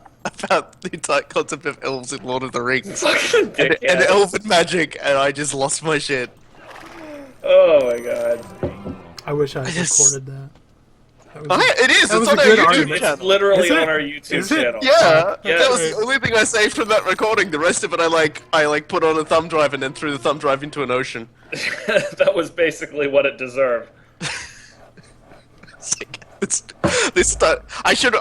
the entire concept of elves in Lord of the Rings and elven magic, and I just lost my shit. Oh my god! I wish I had recorded that. It is. It's on our YouTube channel. It's literally on our YouTube channel. Yeah, that was the only thing I saved from that recording. The rest of it, I put on a thumb drive and then threw the thumb drive into an ocean. That was basically what it deserved.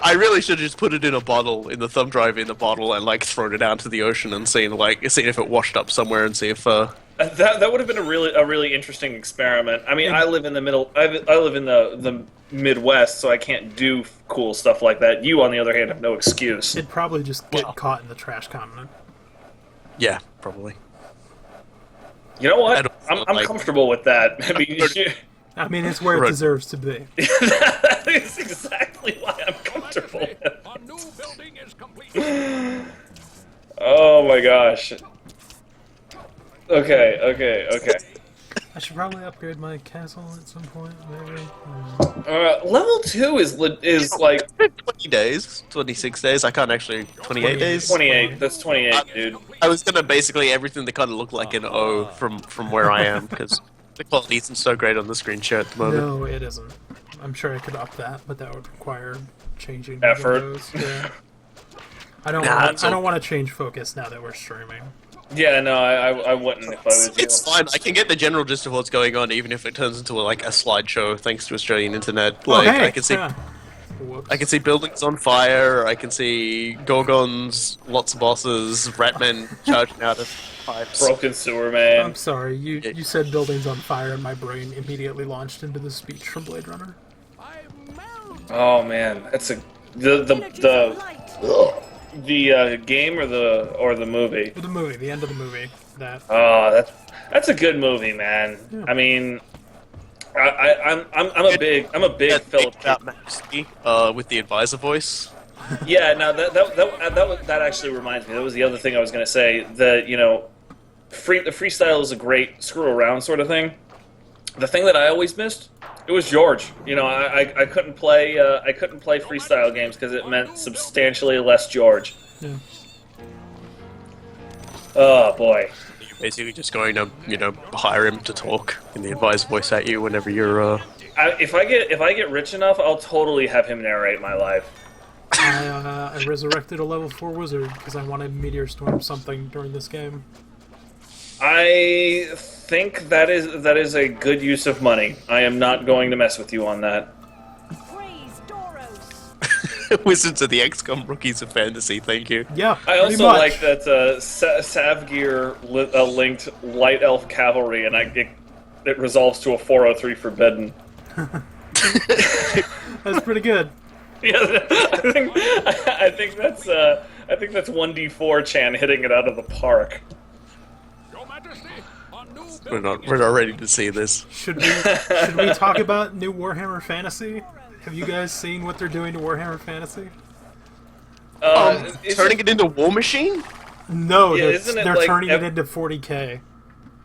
I really should have just put it in a bottle, in the thumb drive in a bottle, and like thrown it out to the ocean and seen if it washed up somewhere and see if. That would have been a really interesting experiment. I mean, I live in the middle. I live in the Midwest, so I can't do cool stuff like that. You, on the other hand, have no excuse. It'd probably just get caught in the trash continent. Yeah, probably. You know what? I'm comfortable with that. I mean, I mean, it's where it Right. deserves to be. That is exactly why I'm comfortable with it. A new building is complete. Oh my gosh. Okay. I should probably upgrade my castle at some point, maybe. Level 2 is like 20 days, 26 days. I can't actually. 28 days. 28. That's 28, dude. I was gonna basically everything that kind of looked like an O from where I am because the quality isn't so great on the screenshot at the moment. No, it isn't. I'm sure I could up that, but that would require changing Effort. windows. Yeah. I don't. Nah, I don't want to change focus now that we're streaming. Yeah, no, I wouldn't if I was you. It's fine. I can get the general gist of what's going on, even if it turns into like a slideshow thanks to Australian internet. Like Oh, hey. I can see. Yeah. Whoops. I can see buildings on fire, I can see gorgons, lots of bosses, ratmen charging out of pipes. Broken sewer man. I'm sorry. You said buildings on fire, and my brain immediately launched into the speech from Blade Runner. Oh man, that's the game or the movie. The movie, the end of the movie. That. Oh, that's a good movie, man. Yeah. I mean, I'm a big Philip. About Majesty, with the advisor voice. Yeah, no, that actually reminds me. That was the other thing I was gonna say. That the freestyle is a great screw around sort of thing. The thing that I always missed, it was George. I couldn't play freestyle games because it meant substantially less George. Yeah. Oh boy. You're basically just going to, hire him to talk in the advisor voice at you whenever you're. If I get rich enough, I'll totally have him narrate my life. I resurrected a level 4 wizard because I wanted Meteor Storm something during this game. I think that is a good use of money. I am not going to mess with you on that. Praise Doros. Wizards of the XCOM rookies of fantasy, thank you. Yeah. I pretty also much. like that Savgear linked Light Elf Cavalry, and it resolves to a 403 Forbidden. That's pretty good. Yeah, I think that's 1d4 Chan hitting it out of the park. Your Majesty, a new We're building not ready to see this. Should we talk about new Warhammer Fantasy? Have you guys seen what they're doing to Warhammer Fantasy? Turning it into War Machine? No, Yeah, isn't it they're like turning it into 40k.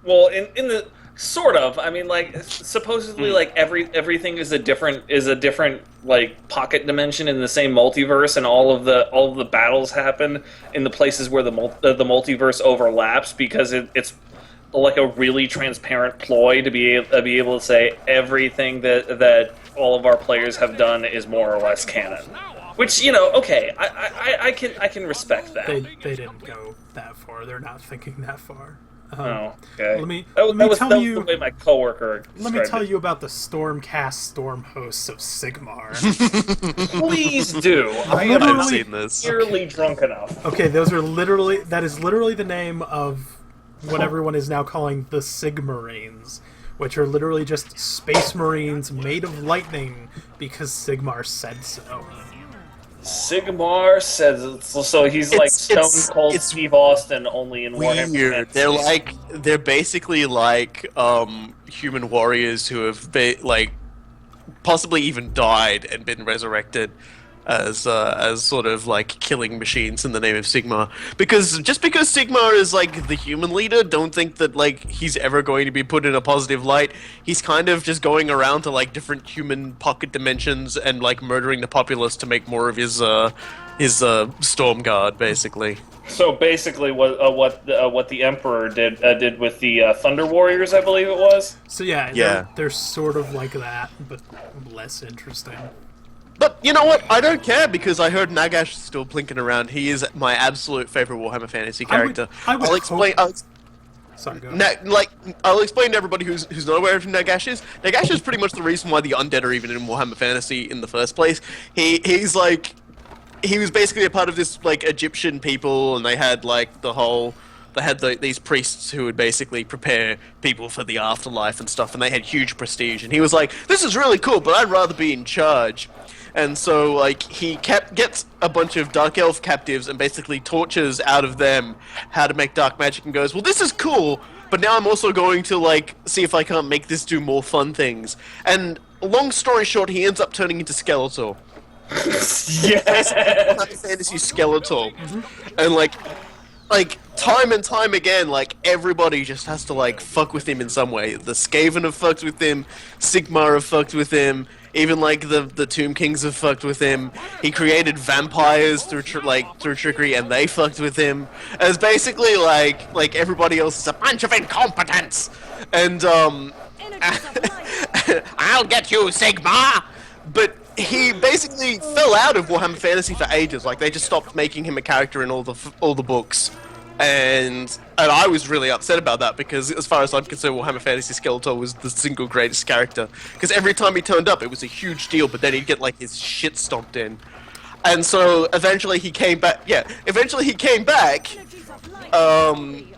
Well, in the sort of, I mean, like supposedly, like everything is a different like pocket dimension in the same multiverse, and all of the battles happen in the places where the multiverse overlaps because it's like a really transparent ploy to be able to say everything that all of our players have done is more or less canon. Which, okay, I can respect that. They didn't go that far. They're not thinking that far. Oh, okay. Let me that was tell the you. way my coworker. Let me described tell it. you about the Stormcast Storm hosts of Sigmar. Please do. I am Literally- I've not seen this. nearly drunk enough. Okay, that is literally the name of what everyone is now calling the Sigmarines, which are literally just space marines made of lightning because Sigmar said so. Sigmar says so. He's like Stone Cold it's Steve Austin, only in Warhammer Weird. Fantasy. They're basically like human warriors who have possibly even died and been resurrected as sort of like killing machines in the name of Sigmar. Because Sigmar is like the human leader, don't think that like he's ever going to be put in a positive light. He's kind of just going around to like different human pocket dimensions and like murdering the populace to make more of his storm guard, basically. So basically, what the Emperor did with the Thunder Warriors, I believe it was. So yeah. They're sort of like that, but less interesting. But you know what? I don't care because I heard Nagash still plinking around. He is my absolute favorite Warhammer Fantasy character. I would I'll explain. Sorry, go ahead. I'll explain to everybody who's not aware of who Nagash is. Nagash is pretty much the reason why the undead are even in Warhammer Fantasy in the first place. He was basically a part of this like Egyptian people, and they had like these priests who would basically prepare people for the afterlife and stuff, and they had huge prestige. And he was like, "This is really cool, but I'd rather be in charge." And so, like, he gets a bunch of dark elf captives and basically tortures out of them how to make dark magic, and goes, "Well, this is cool, but now I'm also going to like see if I can't make this do more fun things. And long story short, he ends up turning into Skeletor. Yeah. Fantasy Skeletor, and like time and time again, like everybody just has to like fuck with him in some way. The Skaven have fucked with him, Sigmar have fucked with him, even like the Tomb Kings have fucked with him. He created vampires through trickery, and they fucked with him. And it's basically like everybody else is a bunch of incompetence, and I'll get you, Sigmar. But he basically fell out of Warhammer Fantasy for ages. Like they just stopped making him a character in all the books, and I was really upset about that because, as far as I'm concerned, Warhammer Fantasy Skeletor was the single greatest character. Because every time he turned up, it was a huge deal. But then he'd get like his shit stomped in, and so eventually he came back. Yeah, eventually he came back.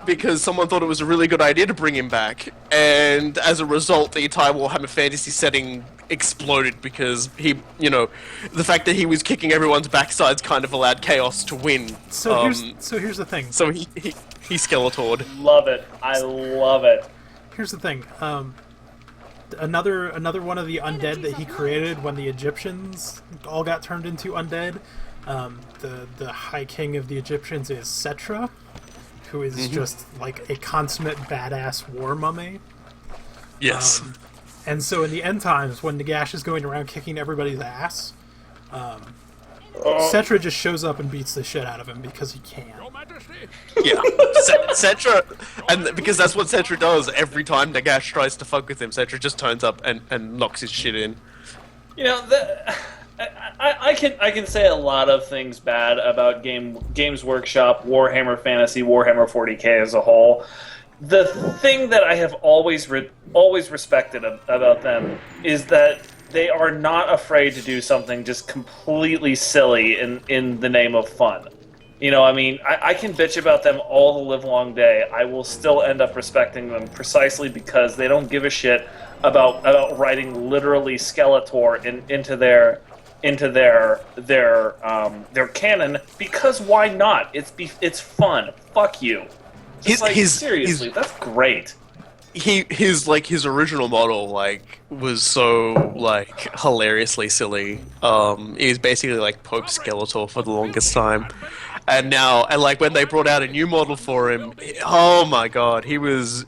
Because someone thought it was a really good idea to bring him back, and as a result, the entire Warhammer Fantasy setting exploded because he, the fact that he was kicking everyone's backsides kind of allowed Chaos to win. So here's the thing. So he Skeletored. Love it. I love it. Here's the thing. Another one of the undead that he created when the Egyptians all got turned into undead. The High King of the Egyptians is Setra, who is just like a consummate badass war mummy. Yes. And so in the end times, when Nagash is going around kicking everybody's ass, Setra just shows up and beats the shit out of him because he can. Yeah. Setra, and because that's what Setra does every time Nagash tries to fuck with him, Setra just turns up and knocks his shit in. I can say a lot of things bad about Games Workshop, Warhammer Fantasy, Warhammer 40k as a whole. The thing that I have always respected about them is that they are not afraid to do something just completely silly in the name of fun. I can bitch about them all the livelong day. I will still end up respecting them precisely because they don't give a shit about writing literally Skeletor into their canon, because why not? It's fun. Fuck you. Seriously, that's great. His original model was so hilariously silly. He was basically like Pope Skeletor for the longest time. And now, when they brought out a new model for him, oh my god, he was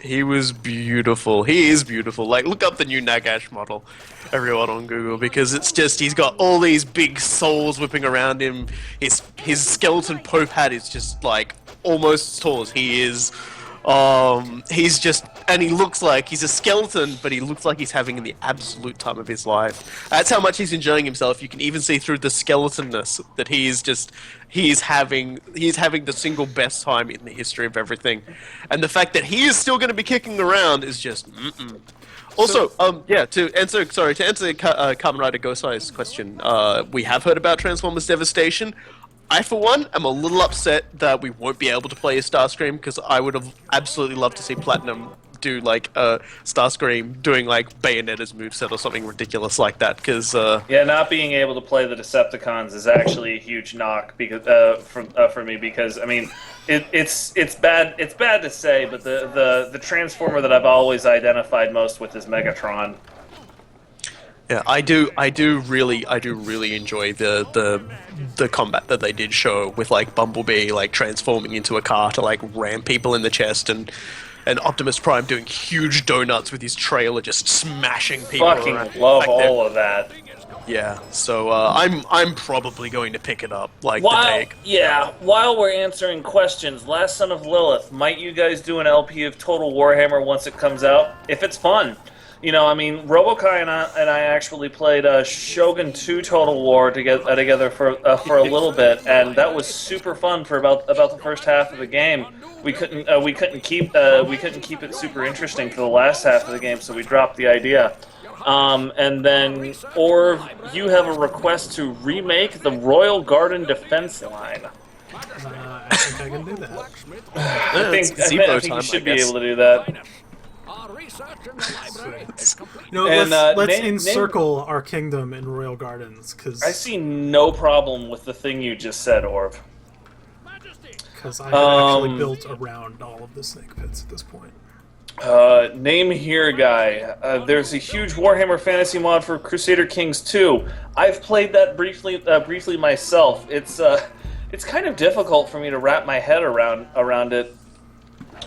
beautiful. He is beautiful. Look up the new Nagash model, everyone, on Google, because it's just, he's got all these big souls whipping around him. His skeleton Pope hat is just almost as tall as he is. He's just, and he looks like he's a skeleton, but he looks like he's having the absolute time of his life. That's how much he's enjoying himself. You can even see through the skeletonness that he's having the single best time in the history of everything. And the fact that he is still going to be kicking around is just, Also, to answer Kamen Rider Gosai's question, we have heard about Transformers Devastation. I, for one, am a little upset that we won't be able to play a Starscream, because I would have absolutely loved to see Platinum do Starscream doing Bayonetta's moveset or something ridiculous like that. Because not being able to play the Decepticons is actually a huge knock because for me, because I mean it's bad to say, but the Transformer that I've always identified most with is Megatron. Yeah, I do really enjoy the combat that they did show with Bumblebee transforming into a car to ram people in the chest, and Optimus Prime doing huge donuts with his trailer just smashing people. Fucking love all of that. Yeah, so I'm probably going to pick it up the day. Yeah, while we're answering questions, Last Son of Lilith, might you guys do an LP of Total Warhammer once it comes out? If it's fun. Robokai and I actually played Shogun 2 Total War together for a little bit, and that was super fun for about the first half of the game. We couldn't keep it super interesting for the last half of the game, so we dropped the idea. And then, or you have a request to remake the Royal Garden Defense Line. I think I can do that. I think you should be able to do that. Let's encircle our kingdom in Royal Gardens, because I see no problem with the thing you just said, Orv. Because I have actually built around all of the snake pits at this point. Name here, guy. There's a huge Warhammer Fantasy mod for Crusader Kings 2. I've played that briefly myself. It's kind of difficult for me to wrap my head around it,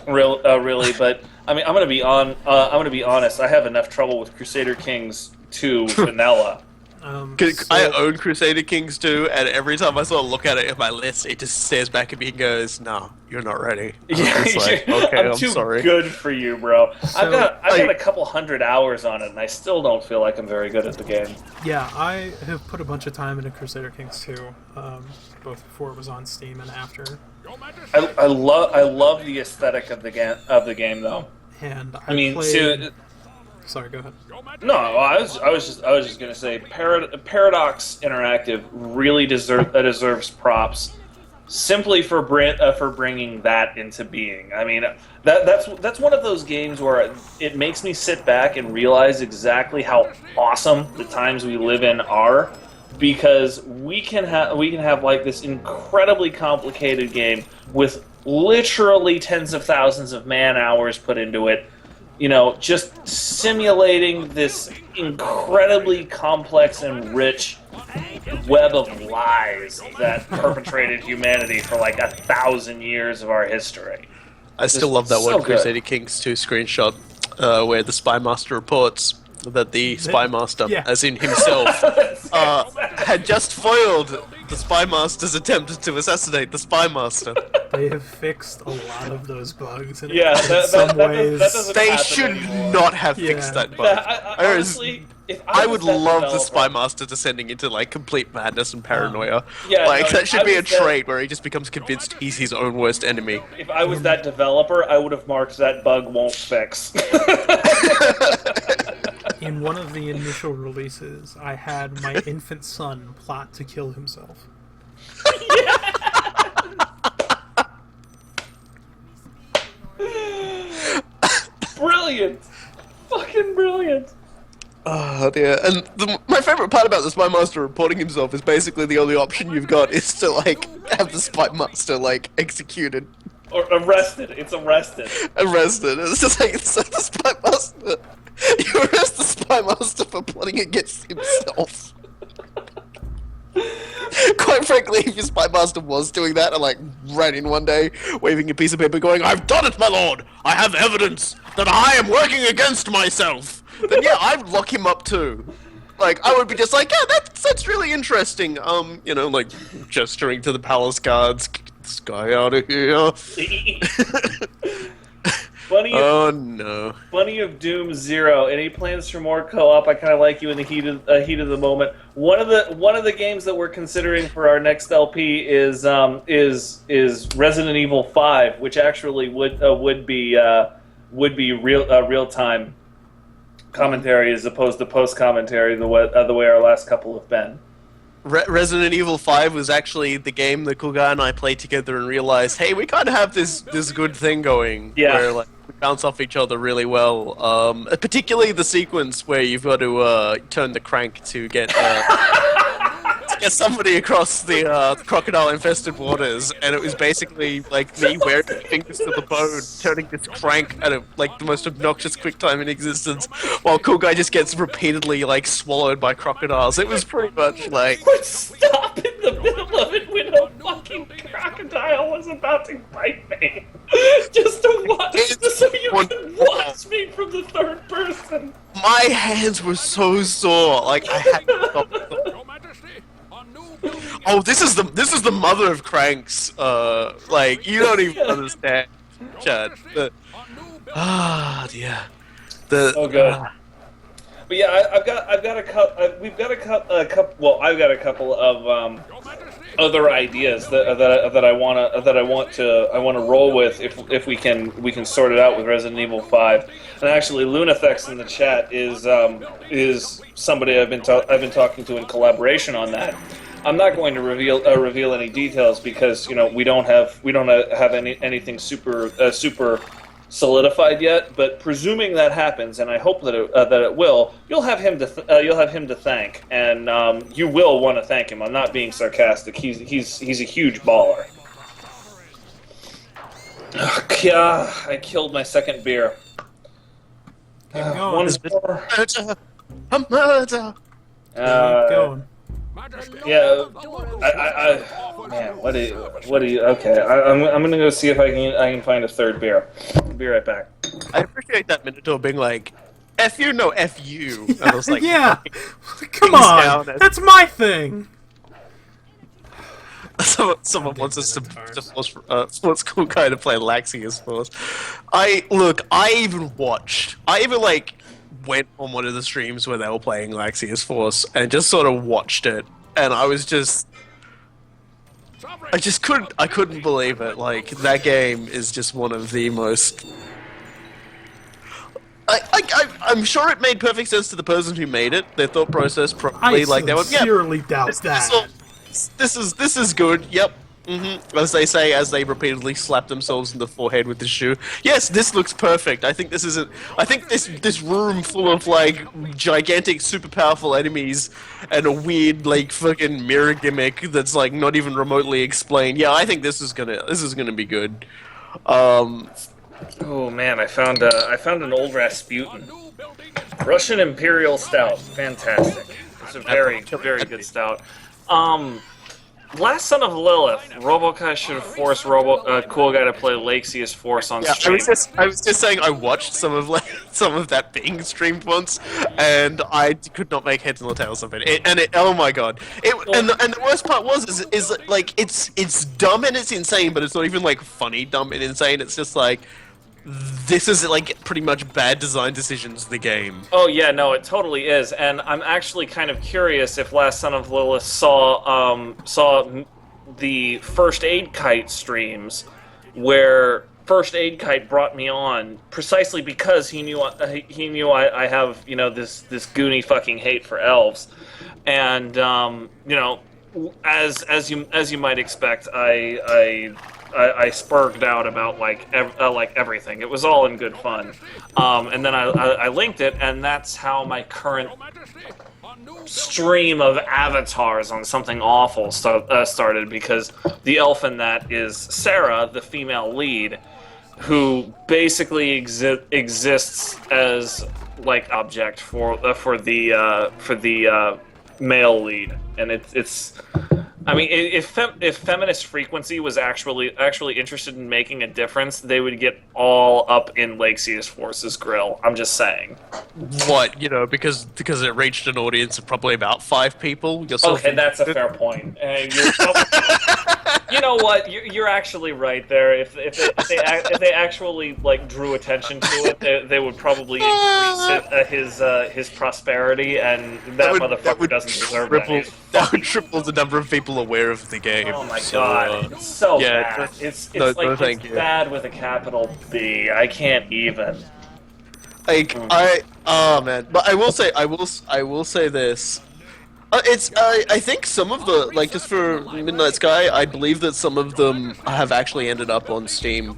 really. But I mean, I'm gonna be honest. I have enough trouble with Crusader Kings 2 vanilla. I own Crusader Kings 2, and every time I sort of look at it in my list, it just stares back at me and goes, "No, you're not ready." Yeah, like, okay, I'm too sorry. good for you, bro. I've got like- a couple hundred hours on it, and I still don't feel like I'm very good at the game. Yeah, I have put a bunch of time into Crusader Kings 2, both before it was on Steam and after. I love the aesthetic of the game though. And I mean, played... Sorry, go ahead. No, I was just gonna say Paradox Interactive really deserves props simply for bringing that into being. I mean, that's one of those games where it makes me sit back and realize exactly how awesome the times we live in are, because we can have like this incredibly complicated game with literally tens of thousands of man hours put into it. You know, just simulating this incredibly complex and rich web of lies that perpetrated humanity for like 1,000 years of our history. I still love that so one good. Crusader Kings 2 screenshot where the Spy Master reports that the Spy Master, Yeah. as in himself, had just foiled the Spy Master's attempt to assassinate the Spy Master. They have fixed a lot of those bugs, and Yeah, in some ways... that doesn't They happen should anymore. not have Yeah. fixed that bug. Honestly, if I was would that love the developer- Spy Master descending into like complete madness and paranoia. Yeah, like no, that if should I be a was that- trait where he just becomes convinced he's his own worst enemy. If I was that developer, I would have marked that bug won't fix. In one of the initial releases, I had my infant son plot to kill himself. Brilliant! Fucking brilliant! Oh dear. And my favorite part about the Spy Master reporting himself is basically the only option you've got is to like have the Spy Master like executed, Or arrested. It's arrested. arrested. It's just like so the Spy Master. You arrest the Spy Master for plotting against himself. Quite frankly, if your Spy Master was doing that and like ran in one day, waving a piece of paper going, "I've done it, my lord! I have evidence that I am working against myself," then yeah, I'd lock him up too. Like, I would be just like, yeah, that's really interesting. You know, like, gesturing to the palace guards, "Get this guy out of here." Oh no. Funny of Doom 0. Any plans for more co-op? I kind of like you in the heat of the moment. One of the games that we're considering for our next LP is Resident Evil 5, which actually would be real time commentary as opposed to post commentary the way our last couple have been. Resident Evil 5 was actually the game that Cool Guy and I played together and realized, hey, we kind of have this good thing going. Yeah. Where, like, we bounce off each other really well. Particularly the sequence where you've got to turn the crank to get somebody across the crocodile-infested waters, and it was basically like me wearing fingers to the bone, turning this crank at like the most obnoxious quick time in existence, while Cool Guy just gets repeatedly like swallowed by crocodiles. It was pretty much like. Would stop in the middle of it when a fucking crocodile was about to bite me, just to watch, so you could watch me from the third person. My hands were so sore, like I had to stop. Your Majesty, a new building. Oh, this is the mother of cranks. Like you don't even understand, Chad. Ah, dear. Oh, good. But yeah, I've got a couple. We've got a couple. Well, I've got a couple of other ideas that I want to roll with if we can sort it out with Resident Evil 5. And actually, Lunathex in the chat is somebody I've been talking to in collaboration on that. I'm not going to reveal any details because we don't have anything super solidified yet. But presuming that happens, and I hope that it will, you'll have him to thank, and you will want to thank him. I'm not being sarcastic. He's a huge baller. Oh, yeah, I killed my second beer. Keep going. One more. Murder! A murder! Keep going. Yeah, man, what do you? Okay, I'm gonna go see if I can find a third beer. I'll be right back. I appreciate that Minotaur being like, F you, no, F you. And I was like, Yeah! Come Things on! down and- That's my thing! Someone wants us to force Cool Guy to play Laxius Force. I even like went on one of the streams where they were playing Laxius Force and just sort of watched it, and I couldn't believe it. Like, that game is just one of the most. I'm sure it made perfect sense to the person who made it. Their thought process probably I they were, sincerely doubt that. This is good. Yep. As they say, as they repeatedly slap themselves in the forehead with the shoe. Yes, this looks perfect. I think this room full of like gigantic, super powerful enemies and a weird like fucking mirror gimmick that's like not even remotely explained. Yeah, I think this is gonna be good. Oh man, I found an old Rasputin, Russian Imperial Stout. Fantastic. It's a very good stout. Last Son of Lilith, Robokai should have forced Cool Guy to play Laxius Force on stream. I was just saying I watched some of that being streamed once, and I could not make heads nor tails of it. Oh my god! And the worst part is like it's dumb and it's insane, but it's not even like funny dumb and insane. It's just like, this is like pretty much bad design decisions. The game. Oh yeah, no, it totally is, and I'm actually kind of curious if Last Son of Lilith saw the First Aid Kite streams, where First Aid Kite brought me on precisely because he knew I have this goony fucking hate for elves, and as you might expect, I spurged out about like everything. It was all in good fun, and then I linked it, and that's how my current stream of avatars on Something Awful started, because the elf in that is Sarah, the female lead, who basically exists as like object for the male lead, and it's. I mean, if Feminist Frequency was actually interested in making a difference, they would get all up in Laxius Force's grill. I'm just saying. What, because it reached an audience of probably about 5 people. Okay, that's a fair point. You know what? You're actually right there. If they actually like drew attention to it, they would probably increase his prosperity, and that motherfucker doesn't deserve that. That would triple the number of people aware of the game. Oh my god, it's so bad. It's bad with a capital B. I can't even. Like man. But I will say this. I think some of the, like, just for Midnight Sky, I believe that some of them have actually ended up on Steam.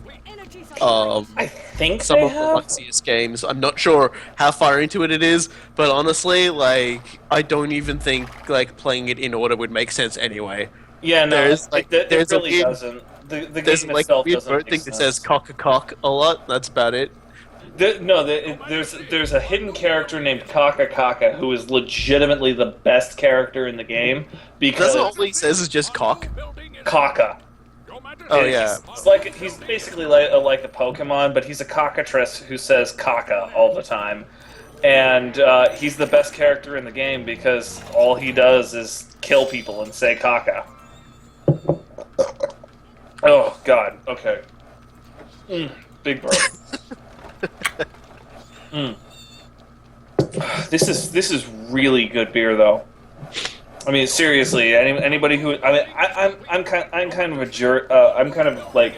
I think some they of the have. Luxius games. I'm not sure how far into it is, but honestly, like, I don't even think like playing it in order would make sense anyway. Yeah, no, there's it really doesn't. The there's game like itself a weird doesn't bird make thing sense. that says cock a lot. That's about it. There's a hidden character named Kaka who is legitimately the best character in the game, because That's all he says is just cock. Kaka. Oh yeah. He's basically like a Pokemon, but he's a cockatrice who says Kaka all the time, and he's the best character in the game because all he does is kill people and say Kaka. Oh god. Okay. Big bird. This is really good beer, though. I mean, seriously, anybody who I'm kind of a jerk. I'm kind of like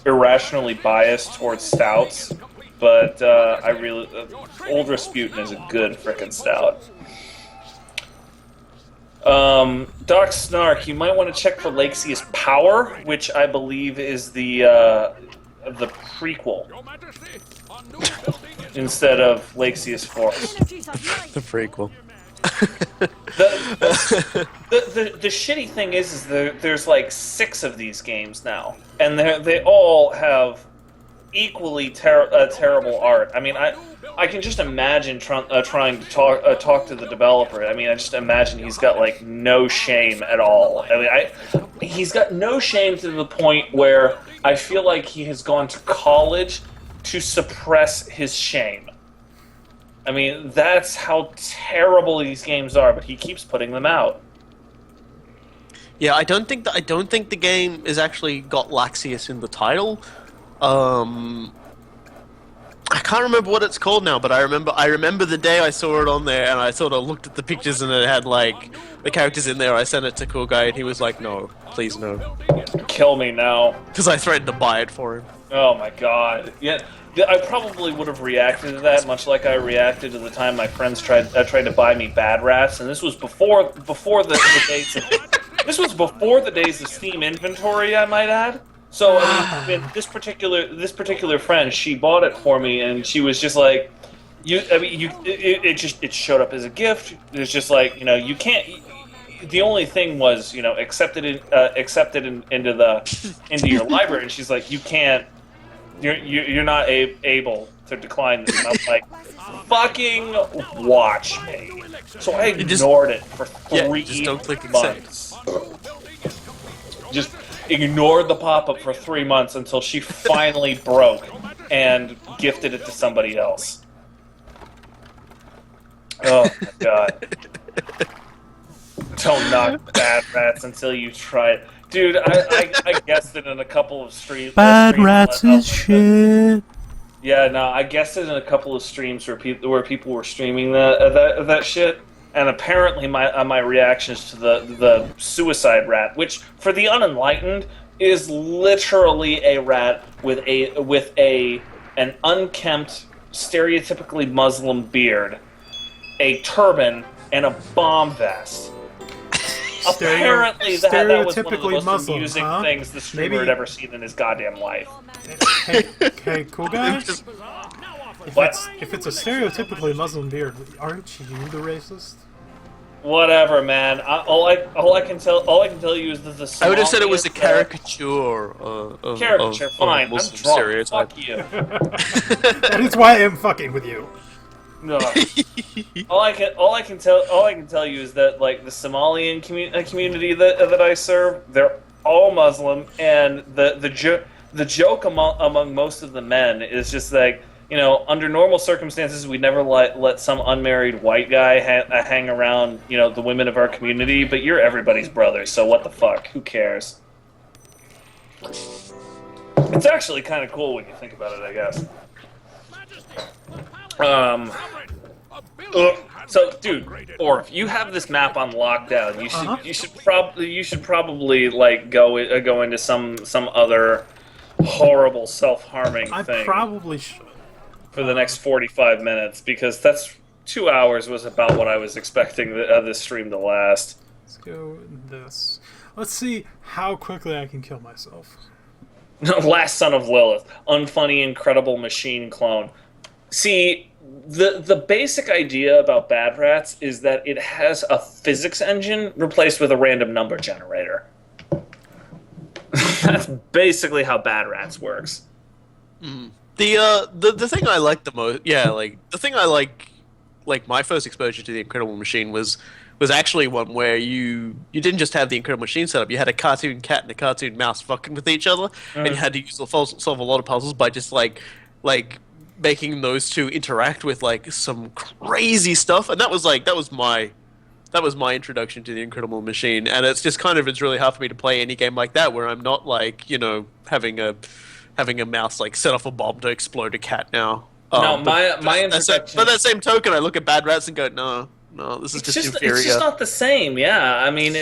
irrationally biased towards stouts, but I really Old Rasputin is a good frickin' stout. Doc Snark, you might want to check for Laxius Power, which I believe is the prequel instead of Laxius Force. The prequel. The shitty thing is there's like 6 of these games now, and they all have equally terrible art. I mean, I can just imagine trying to talk to the developer. I mean, I just imagine he's got like no shame at all. I mean, he's got no shame to the point where I feel like he has gone to college to suppress his shame. I mean, that's how terrible these games are, but he keeps putting them out. Yeah, I don't think the game has actually got Laxius in the title. I can't remember what it's called now, but I remember the day I saw it on there, and I sort of looked at the pictures, and it had like the characters in there. I sent it to Cool Guy, and he was like, "No, please no." Kill me now. Because I threatened to buy it for him. Oh my god. Yeah, I probably would have reacted to that much like I reacted to the time my friends tried to buy me Bad Rats, and this was before the days of, this was before the days of Steam inventory, I might add. So I mean, this particular friend, she bought it for me, and she was just like, it showed up as a gift. It's just like, you can't. The only thing was, accepted into your library, and she's like, you can't. You're not able to decline this. And I'm like, fucking watch me. So I ignored it for 3 just don't click months. Just ignored the pop-up for 3 months until she finally broke and gifted it to somebody else. Oh my god. Don't knock Bad Rats until you try it. Dude, I guessed it in a couple of streams. Bad Rats is shit. Yeah, no, I guessed it in a couple of streams where people were streaming that shit, and apparently my reactions to the suicide rat, which for the unenlightened is literally a rat with an unkempt, stereotypically Muslim beard, a turban, and a bomb vest. Apparently, that was one of the most Muslim, amusing huh? things the streamer had ever seen in his goddamn life. Hey, cool guy. If it's a stereotypically Muslim beard, aren't you the racist? Whatever, man. All I can tell you is that the I would have said it was a caricature. Caricature, fine. I'm drunk. Stereotype. Fuck you. That is why I'm fucking with you. No. all I can tell you is that like the Somalian community that I serve, they're all Muslim, and the joke among most of the men is just like, under normal circumstances we'd never let some unmarried white guy hang around the women of our community, but you're everybody's brother, so what the fuck? Who cares? It's actually kind of cool when you think about it, I guess. So, dude, Orf, you have this map on lockdown. You should probably like go into some other horrible self-harming thing. I probably should. For the next 45 minutes, because that's 2 hours was about what I was expecting this stream to last. Let's go with this. Let's see how quickly I can kill myself. Last Son of Lilith, unfunny, incredible machine clone. See, the basic idea about Bad Rats is that it has a physics engine replaced with a random number generator. That's basically how Bad Rats works. Mm. The thing I like the most, the thing I like my first exposure to the Incredible Machine was actually one where you didn't just have the Incredible Machine set up, you had a cartoon cat and a cartoon mouse fucking with each other, and you had to solve a lot of puzzles by just like making those two interact with like some crazy stuff, and that was my introduction to the Incredible Machine, and it's really hard for me to play any game like that where I'm not like having a mouse like set off a bomb to explode a cat now. No, my introduction. By that same token, I look at Bad Rats and go, no, this is just inferior. It's just not the same. Yeah, I mean,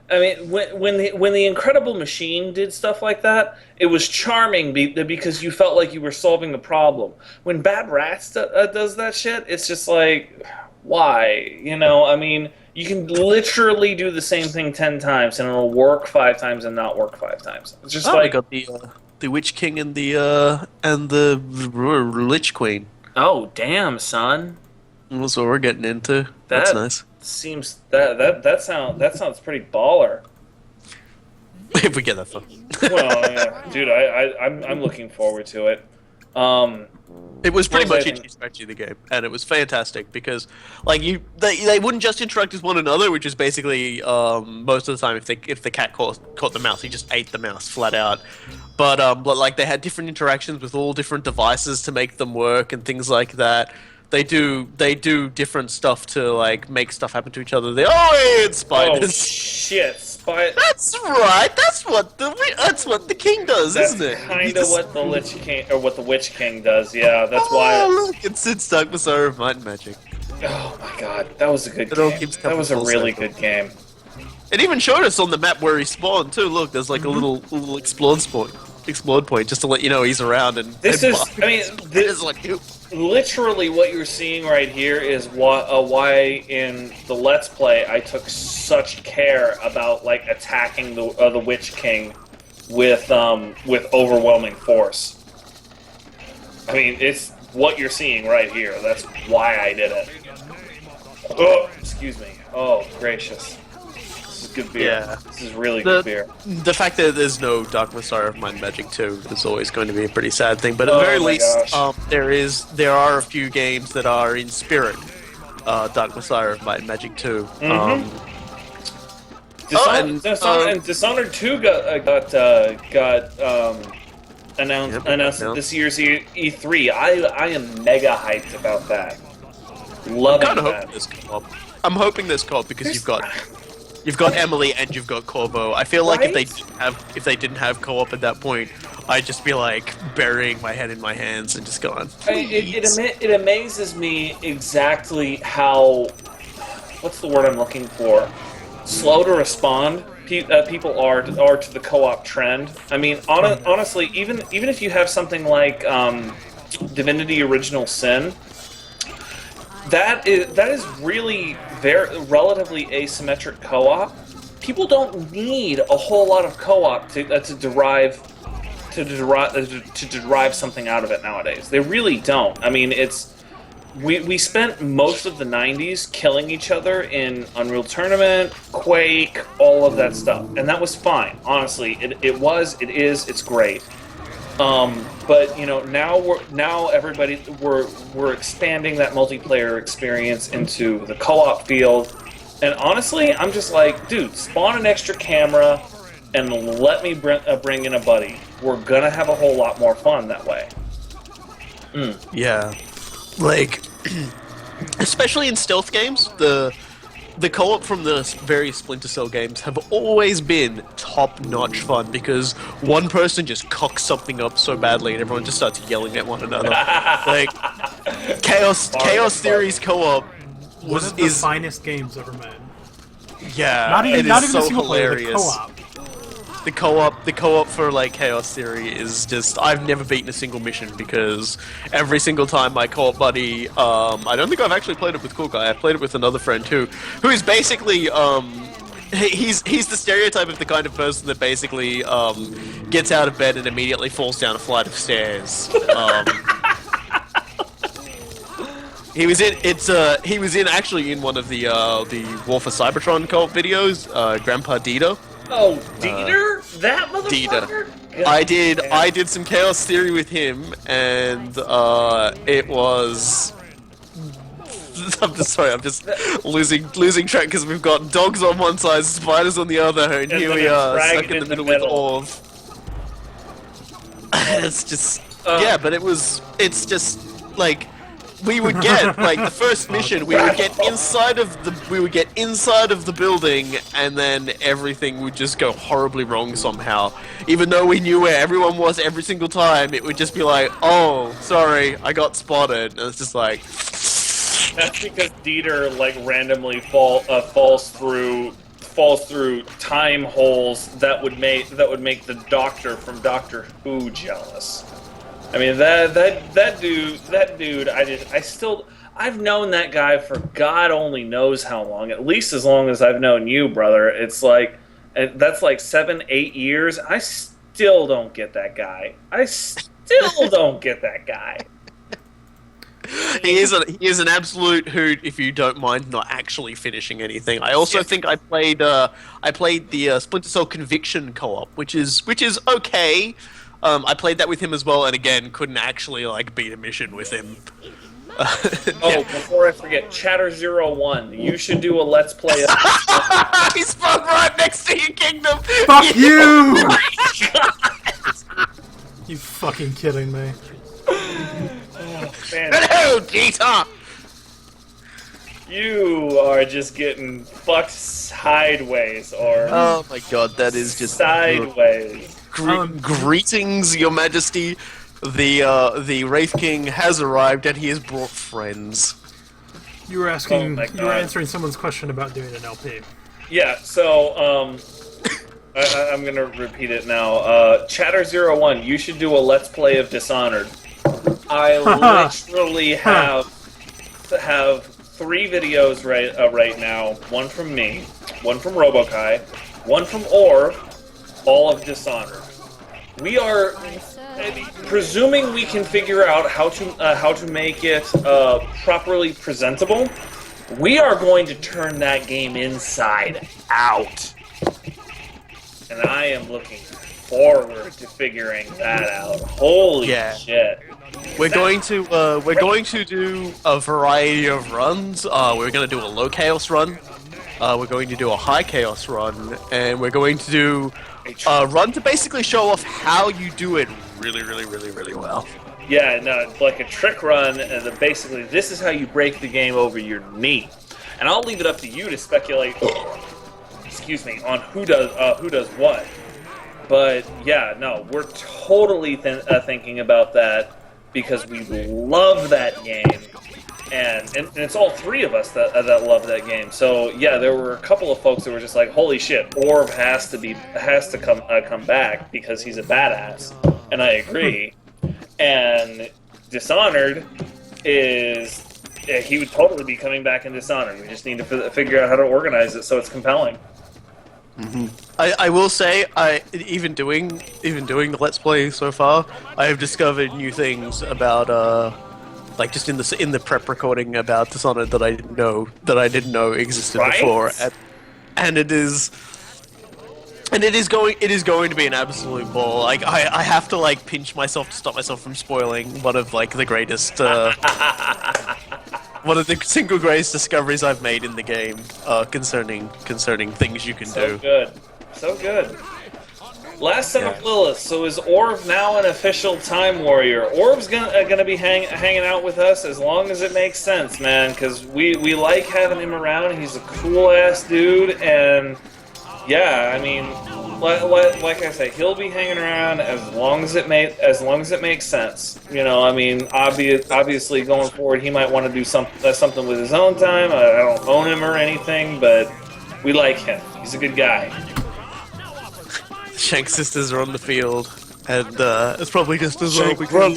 when the Incredible Machine did stuff like that, it was charming because you felt like you were solving a problem. When Bad Rats does that shit, it's just like, why? I mean, you can literally do the same thing 10 times and it'll work 5 times and not work 5 times. It's just we got the Witch King and the Lich Queen. Oh damn, son! That's what we're getting into. That's nice. That sounds pretty baller. If we get that far. Well, yeah, dude, I'm looking forward to it. It was pretty What much was I itchy scratchy the game, and it was fantastic because, like, they wouldn't just interact with one another, which is basically most of the time if the cat caught the mouse, he just ate the mouse flat out. But like they had different interactions with all different devices to make them work and things like that. They do different stuff to like make stuff happen to each other. It's spiders. Oh shit, That's right. That's what the king does, That's isn't it? kind of what the Lich King or what the Witch King does. Yeah, that's why. Look, it's Dark Messiah of Might and Magic. Oh my god, that was a good It all game. keeps That coming was a full really circle. good game. It even showed us on the map where he spawned too. Look, there's like a little explored point, just to let you know he's around. And This and is, I mean, this is like literally what you're seeing right here is why in the Let's Play I took such care about like attacking the Witch King with overwhelming force. I mean, it's what you're seeing right here. That's why I did it. Oh, excuse me. Oh, gracious. This is good beer. Yeah. This is really good beer. The fact that there's no Dark Messiah of Might and Magic 2 is always going to be a pretty sad thing. But at the very Oh my least, gosh. there are a few games that are in spirit. Dark Messiah of Might and Magic 2. Dishonored 2 got announced at this year's E3. I am mega hyped about that. Loving I'm kind of that. hoping there's co-op. I'm hoping there's co-op because you've got Emily and you've got Corvo. I feel like Right? if they didn't have co-op at that point, I'd just be like burying my head in my hands and just going. It amazes me exactly how, what's the word I'm looking for? Slow to respond people are to the co-op trend. I mean, honestly, even if you have something like Divinity: Original Sin, that is really very relatively asymmetric co-op. People don't need a whole lot of co-op to derive something out of it nowadays. They really don't. I mean, we spent most of the 90s killing each other in Unreal Tournament, Quake, all of that stuff, and that was fine. Honestly, it's great. But you know, now we're expanding that multiplayer experience into the co-op field, and honestly, I'm just like, dude, spawn an extra camera and let me bring in a buddy. We're gonna have a whole lot more fun that way. Yeah, like especially in stealth games, the co-op from the various Splinter Cell games have always been top-notch fun because one person just cocks something up so badly and everyone just starts yelling at one another. Like Chaos Theory's co-op One of the finest games ever made. Yeah, Not even so single player, the hilarious. co-op. The co-op for like Chaos Theory is just, I've never beaten a single mission because every single time my co-op buddy, I don't think I've actually played it with Cool Guy. I played it with another friend who is basically he's the stereotype of the kind of person that basically gets out of bed and immediately falls down a flight of stairs. He was actually in one of the War for Cybertron co-op videos, Grandpa Dieter. Oh, Dieter? That motherfucker? Dieter. I did some Chaos Theory with him, and it was. I'm just losing track because we've got dogs on one side, spiders on the other, and here then we a are dragon stuck in the in the middle with middle. Orv. It's just yeah, but it's just like. We would get like the first mission. We would get inside of the building, and then everything would just go horribly wrong somehow. Even though we knew where everyone was every single time, it would just be like, "Oh, sorry, I got spotted." And it's just like That's because Dieter like randomly falls through time holes that would make the Doctor from Doctor Who jealous. I mean that dude. I've known that guy for God only knows how long. At least as long as I've known you, brother. It's like that's like 7-8 years. I still don't get that guy. he is an absolute hoot. If you don't mind not actually finishing anything, I also think I played the Splinter Cell Conviction co-op, which is okay. I played that with him as well, and again, couldn't actually like beat a mission with him. Oh, before I forget, Chatter01, you should do a Let's Play. He spawned right next to your kingdom. Fuck you! You fucking kidding me? Man, Hello, Dita. you are just getting fucked sideways, or Oh my god, that is just sideways. Greetings, Your Majesty. The Wraith King has arrived, and he has brought friends. You were asking. Oh my You were God. answering someone's question about doing an LP. Yeah, so, I'm gonna repeat it now. Chatter01, you should do a Let's Play of Dishonored. I literally have 3 videos right now. One from me, one from Robokai, one from Orv, all of Dishonored. We are presuming we can figure out how to make it properly presentable. We are going to turn that game inside out, and I am looking forward to figuring that out. Holy shit! We're going to do a variety of runs. We're going to do a low chaos run. We're going to do a high chaos run, and we're going to do a run to basically show off how you do it really well. Yeah, no, like a trick run, and basically this is how you break the game over your knee. And I'll leave it up to you to speculate. Excuse me, on who does what. But yeah, no, we're totally thinking about that because we love that game, and it's all 3 of us that love that game. So yeah, there were a couple of folks that were just like, "Holy shit, Orb has to come back because he's a badass," and I agree. And Dishonored is. Yeah, he would totally be coming back in Dishonored. We just need to figure out how to organize it so it's compelling. I will say, even doing the Let's Play so far, I have discovered new things about like just in the prep recording about Dishonored that I didn't know existed before, and it is going to be an absolute ball. Like I have to like pinch myself to stop myself from spoiling one of like the greatest. One of the single greatest discoveries I've made in the game concerning things you can do. So good. Last Son of Lilith. So is Orv now an official Time Warrior? Orv's gonna be hanging out with us as long as it makes sense, man. Because we like having him around. He's a cool ass dude, and yeah, I mean, like I say, he'll be hanging around as long as it makes sense. You know, I mean, obviously going forward, he might want to do something with his own time. I don't own him or anything, but we like him. He's a good guy. Shank sisters are on the field, and it's probably just as well because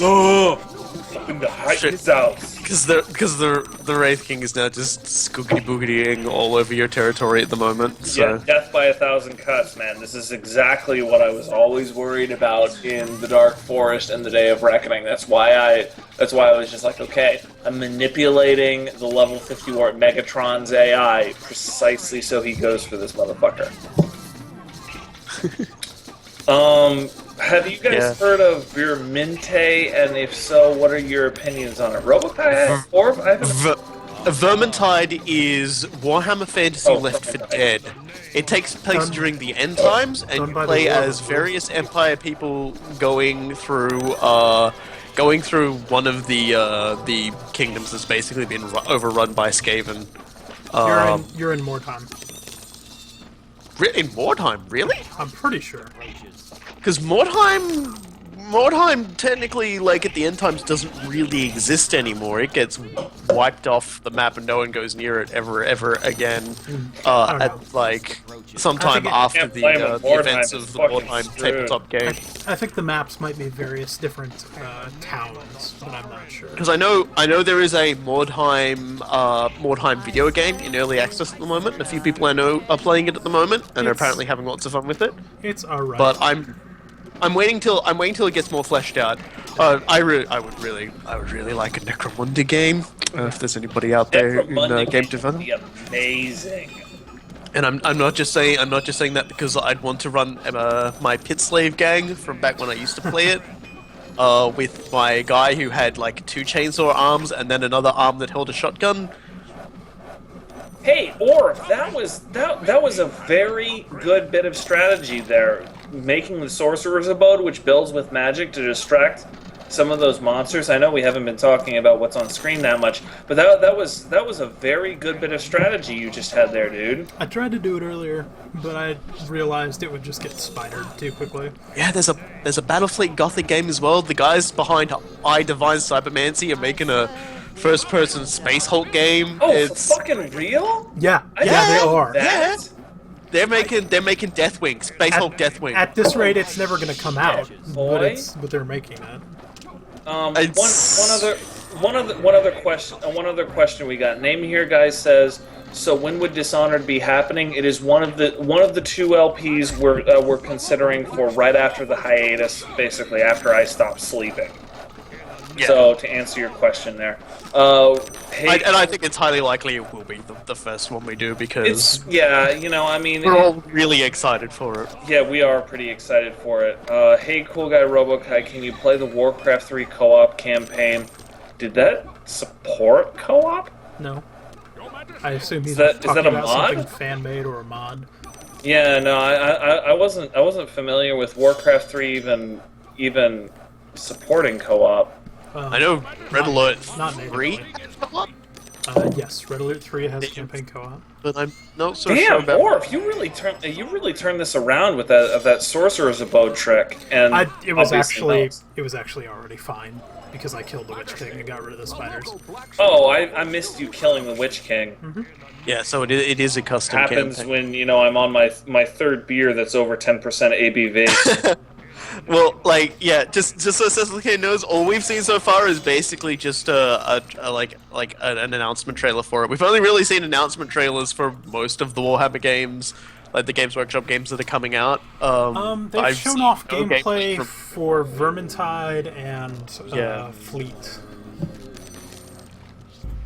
the Wraith King is now just skoogity boogitying all over your territory at the moment. So. Yeah, death by 1,000 cuts, man. This is exactly what I was always worried about in the Dark Forest and the Day of Reckoning. That's why I was just like, okay, I'm manipulating the level 50 Megatron's AI precisely so he goes for this motherfucker. Have you guys heard of Verminte, and if so, what are your opinions on it? Robokai? Orb? Vermintide is Warhammer Fantasy Left for Dead. It takes place during the end times, and you play as various Empire people going through one of the kingdoms that's basically been overrun by Skaven. You're in more time. In Mordheim, really? I'm pretty sure. Because Mordheim technically, like, at the end times doesn't really exist anymore. It gets wiped off the map and no one goes near it ever again. Sometime after the events of the Mordheim tabletop game. I think the maps might be various different towns, but I'm not sure. Because I know there is a Mordheim video game in early access at the moment. A few people I know are playing it at the moment and are apparently having lots of fun with it. It's alright. But I'm waiting till it gets more fleshed out. I would really like a Necromunda game. If there's anybody out there in game development, amazing. And I'm not just saying that because I'd want to run my pit slave gang from back when I used to play it. With my guy who had like 2 chainsaw arms and then another arm that held a shotgun. Hey, Orb, that was a very good bit of strategy there. Making the Sorcerer's Abode, which builds with magic to distract some of those monsters. I know we haven't been talking about what's on screen that much, but that was a very good bit of strategy you just had there, dude. I tried to do it earlier, but I realized it would just get spidered too quickly. Yeah, there's a Battlefleet Gothic game as well. The guys behind I Divine Cybermancy are making a first-person Space Hulk game. Oh, it's for fucking real? Yeah, I yeah, they didn't know are. that. Yeah. They're making Deathwing, Space Hulk Deathwing. At this rate, it's never going to come out, Boy. but they're making it. One other question we got. Name here, guys, says, so when would Dishonored be happening? It is one of the 2 LPs we're considering for right after the hiatus, basically after I stop sleeping. Yeah. So to answer your question there, hey, I think it's highly likely it will be the first one we do because we're all really excited for it. Yeah, we are pretty excited for it. Hey, cool guy Robokai, can you play the Warcraft 3 co-op campaign? Did that support co-op? No. I assume he's Is that talking a about mod? something fan-made or a mod. Yeah, no, I wasn't familiar with Warcraft 3 even supporting co-op. I know Red Alert not 3, yes, Red Alert 3 has campaign co-op. but I'm not so sure Damn, about. Orf, you really turned this around with that Sorcerer's Abode trick, and It was obviously actually already fine because I killed the Witch King and got rid of the spiders. Oh, I missed you killing the Witch King. Mm-hmm. Yeah, so it is a custom Happens campaign. when I'm on my 3rd beer that's over 10% ABV. Well, like, yeah, just so Cecily knows, all we've seen so far is basically just an announcement trailer for it. We've only really seen announcement trailers for most of the Warhammer games, like the Games Workshop games that are coming out. They've shown off no gameplay from- for Vermintide and Fleet.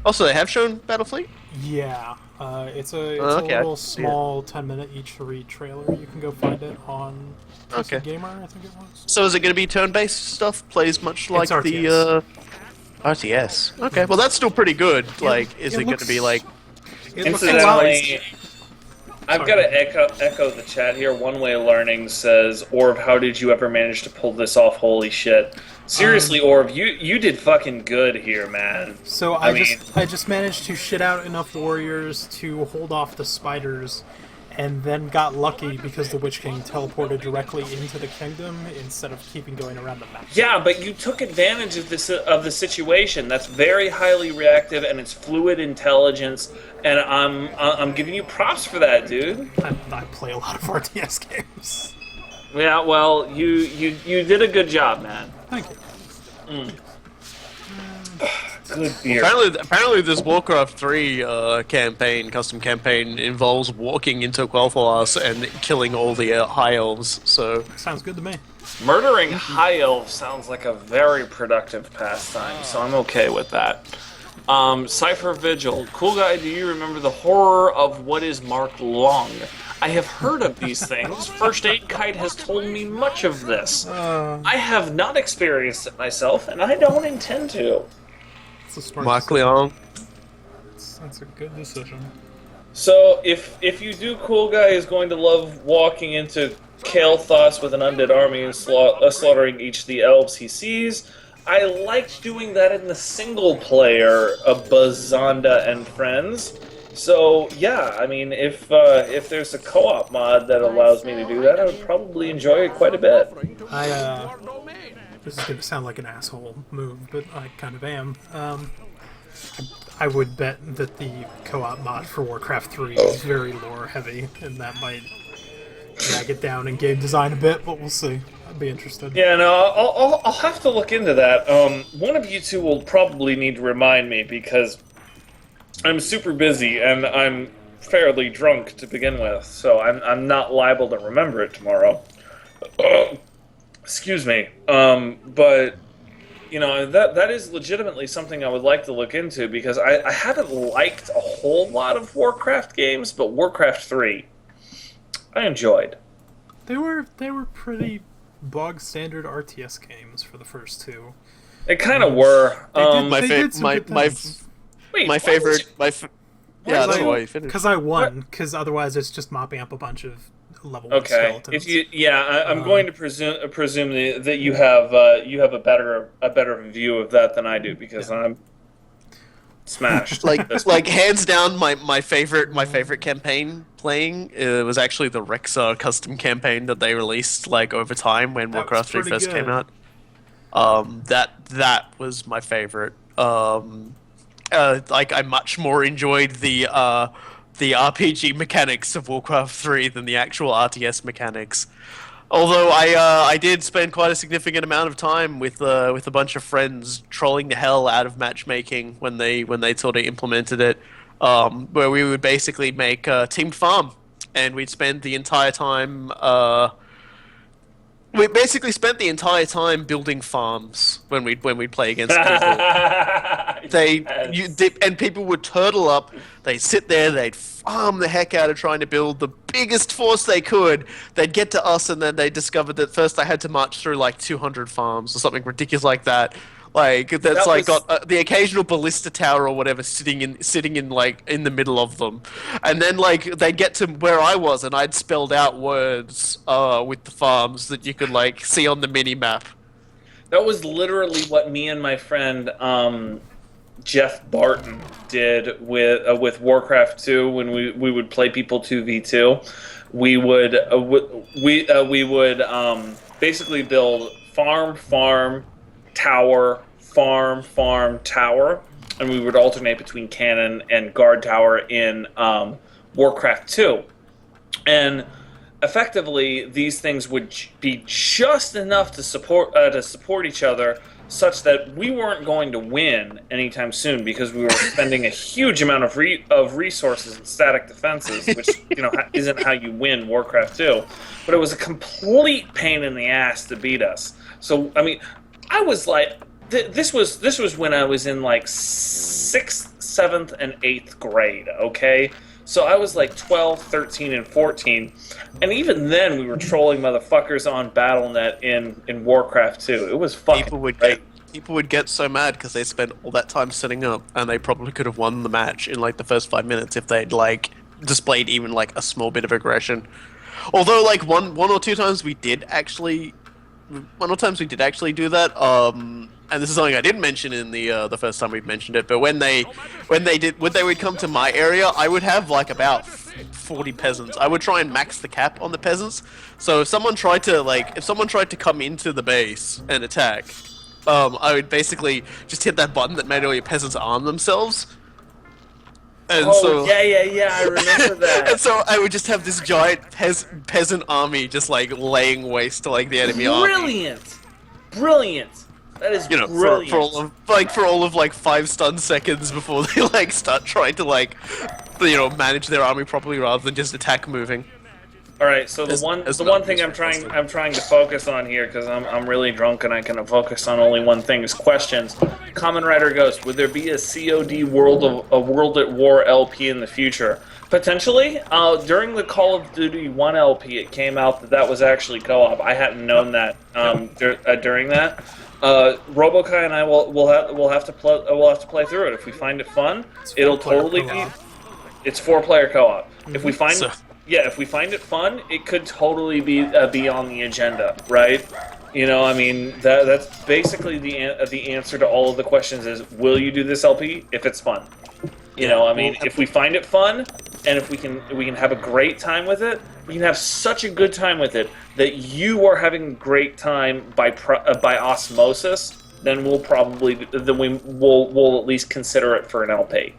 Also, they have shown Battlefleet. Yeah, it's a Okay, I little see it. small 10-minute each read trailer. You can go find it on Okay. Gamer, I think it was. So is it going to be turn-based stuff? Plays much like RTS. the RTS. Okay, well that's still pretty good. Like, is it going to be like? It looks a lot Incidentally, I've got to echo the chat here. One Way Learning says, Orb, how did you ever manage to pull this off? Holy shit. Seriously, Orb, you did fucking good here, man. So I just managed to shit out enough warriors to hold off the spiders, and then got lucky because the Witch King teleported directly into the kingdom instead of keeping going around the map. Yeah, but you took advantage of the situation. That's very highly reactive, and it's fluid intelligence. And I'm giving you props for that, dude. I play a lot of RTS games. Yeah, well, you did a good job, man. Thank you. Good beer. Apparently, this Warcraft 3 custom campaign, involves walking into Quel'Thalas and killing all the High Elves. So Sounds good to me. Murdering high elves sounds like a very productive pastime, so I'm okay with that. Cypher Vigil. Cool guy, do you remember the horror of what is marked lung? I have heard of these things. First Aid Kite has told me much of this. I have not experienced it myself, and I don't intend to. It's a smart Mark decision. Leon. That's a good decision. So, if you do, Cool Guy is going to love walking into Kael'thas with an undead army and slaughtering each of the elves he sees. I liked doing that in the single player of Bazanda and Friends. So, yeah, I mean, if there's a co-op mod that allows me to do that, I would probably enjoy it quite a bit. This is going to sound like an asshole move, but I kind of am. I would bet that the co-op mod for Warcraft 3 is very lore-heavy, and that might drag it down in game design a bit, but we'll see. I'd be interested. Yeah, no, I'll have to look into that. One of you two will probably need to remind me, because I'm super busy, and I'm fairly drunk to begin with, so I'm not liable to remember it tomorrow. Excuse me. But You know, that is legitimately something I would like to look into, because I haven't liked a whole lot of Warcraft games, but Warcraft 3 I enjoyed. They were pretty bog standard RTS games for the first two. They kind of were. My They did some my good my things. Wait, my why favorite would my yeah, that's Like, why you finished. Because I won. Because otherwise, it's just mopping up a bunch of level 1 Okay, skeletons. if you, I'm going to presume that you have a better view of that than I do, because I'm smashed. like hands down, my favorite campaign playing was actually the Rexar custom campaign that they released like over time when That was Warcraft 3 pretty first came good. out. That was my favorite. Like I much more enjoyed the RPG mechanics of Warcraft 3 than the actual RTS mechanics. Although I did spend quite a significant amount of time with a bunch of friends trolling the hell out of matchmaking when they sort of implemented it, where we would basically make a team farm, and we'd spend the entire time. We basically spent the entire time building farms when we'd play against people. And people would turtle up. They'd sit there. They'd farm the heck out of trying to build the biggest force they could. They'd get to us, and then they discovered that first I had to march through like 200 farms or something ridiculous like that. Like that's That like was- got the occasional ballista tower or whatever sitting in like in the middle of them, and then like they'd get to where I was, and I'd spelled out words with the farms that you could like see on the mini map. That was literally what me and my friend Jeff Barton did with Warcraft 2 when we would play people 2v2. We would basically build farm, tower, farm, tower, and we would alternate between cannon and guard tower in Warcraft 2. And effectively, these things would be just enough to support each other, such that we weren't going to win anytime soon, because we were spending a huge amount of resources in static defenses, which isn't how you win Warcraft 2. But it was a complete pain in the ass to beat us. So I mean, I was like, this was when I was in like 6th, 7th, and 8th grade. Okay. So I was like 12, 13, and 14, and even then we were trolling motherfuckers on BattleNet in Warcraft 2. It was fucking People would get so mad because they spent all that time setting up, and they probably could have won the match in like the first 5 minutes if they'd like displayed even like a small bit of aggression. Although like one or two times we did actually do that. And this is something I didn't mention in the first time we mentioned it, but when they would come to my area, I would have like about 40 peasants. I would try and max the cap on the peasants. So if someone tried to come into the base and attack, I would basically just hit that button that made all your peasants arm themselves. And yeah, I remember that. And so I would just have this giant peasant army just like laying waste to like the enemy army. Brilliant. That is brilliant. For all of like 5 stun seconds before they like start trying to like manage their army properly rather than just attack moving. All right, so the one thing I'm trying to focus on here, because I'm really drunk and I can focus on only one thing, is questions. Common Rider Ghost, would there be a COD World at War LP in the future? Potentially. During the Call of Duty 1 LP, it came out that was actually co-op. I hadn't known that during that. Robokai and I will have to play through it. If we find it fun, it'll totally be. It's 4-player co-op. If we find if we find it fun, it could totally be on the agenda, right? I mean, that's basically the answer to all of the questions is, will you do this LP if it's fun? I mean, if we find it fun, and if we can have a great time with it, we can have such a good time with it that you are having a great time by osmosis, then we'll at least consider it for an LP.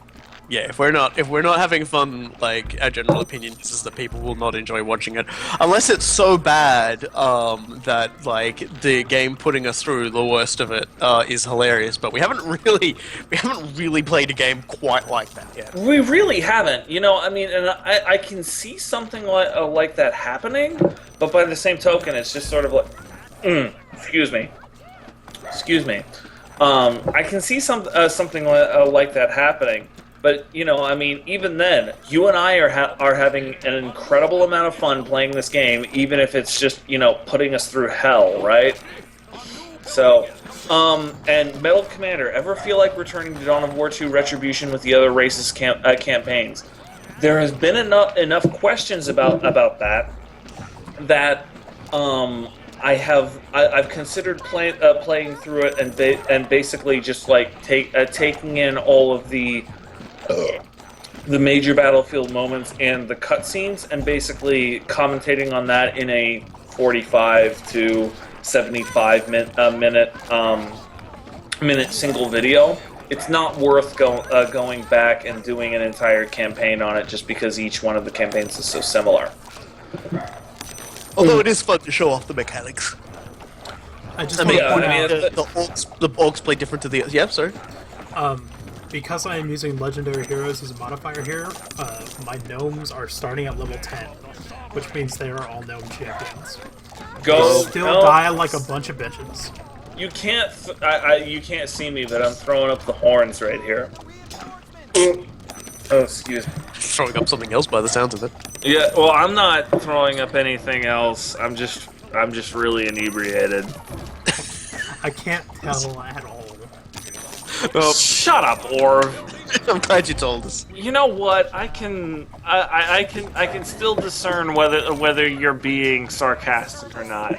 Yeah, if we're not having fun, like our general opinion is that people will not enjoy watching it, unless it's so bad that like the game putting us through the worst of it is hilarious. But we haven't really played a game quite like that yet. We really haven't. I mean, and I can see something like that happening, but by the same token, it's just sort of like, excuse me. I can see something like that happening. But I mean, even then, you and I are having an incredible amount of fun playing this game, even if it's just putting us through hell, right? So, and Medal of Commander, ever feel like returning to Dawn of War 2 Retribution with the other races campaigns? There has been enough questions about that I've considered playing through it and basically just like taking in all of the major battlefield moments and the cutscenes and basically commentating on that in a 45 to 75 minute single video. It's not worth going back and doing an entire campaign on it just because each one of the campaigns is so similar. Although it is fun to show off the mechanics. I just want to point out the orcs play different to the... Yeah, sorry. Because I am using Legendary Heroes as a modifier here, my gnomes are starting at level 10, which means they are all gnome champions. They still die like a bunch of bitches. You can't you can't see me, but I'm throwing up the horns right here. Oh, excuse me. Throwing up something else by the sounds of it. Yeah, well, I'm not throwing up anything else. I'm just really inebriated. I can't tell at all. Well, shut up, Orv. I'm glad you told us. You know what? I can still discern whether you're being sarcastic or not.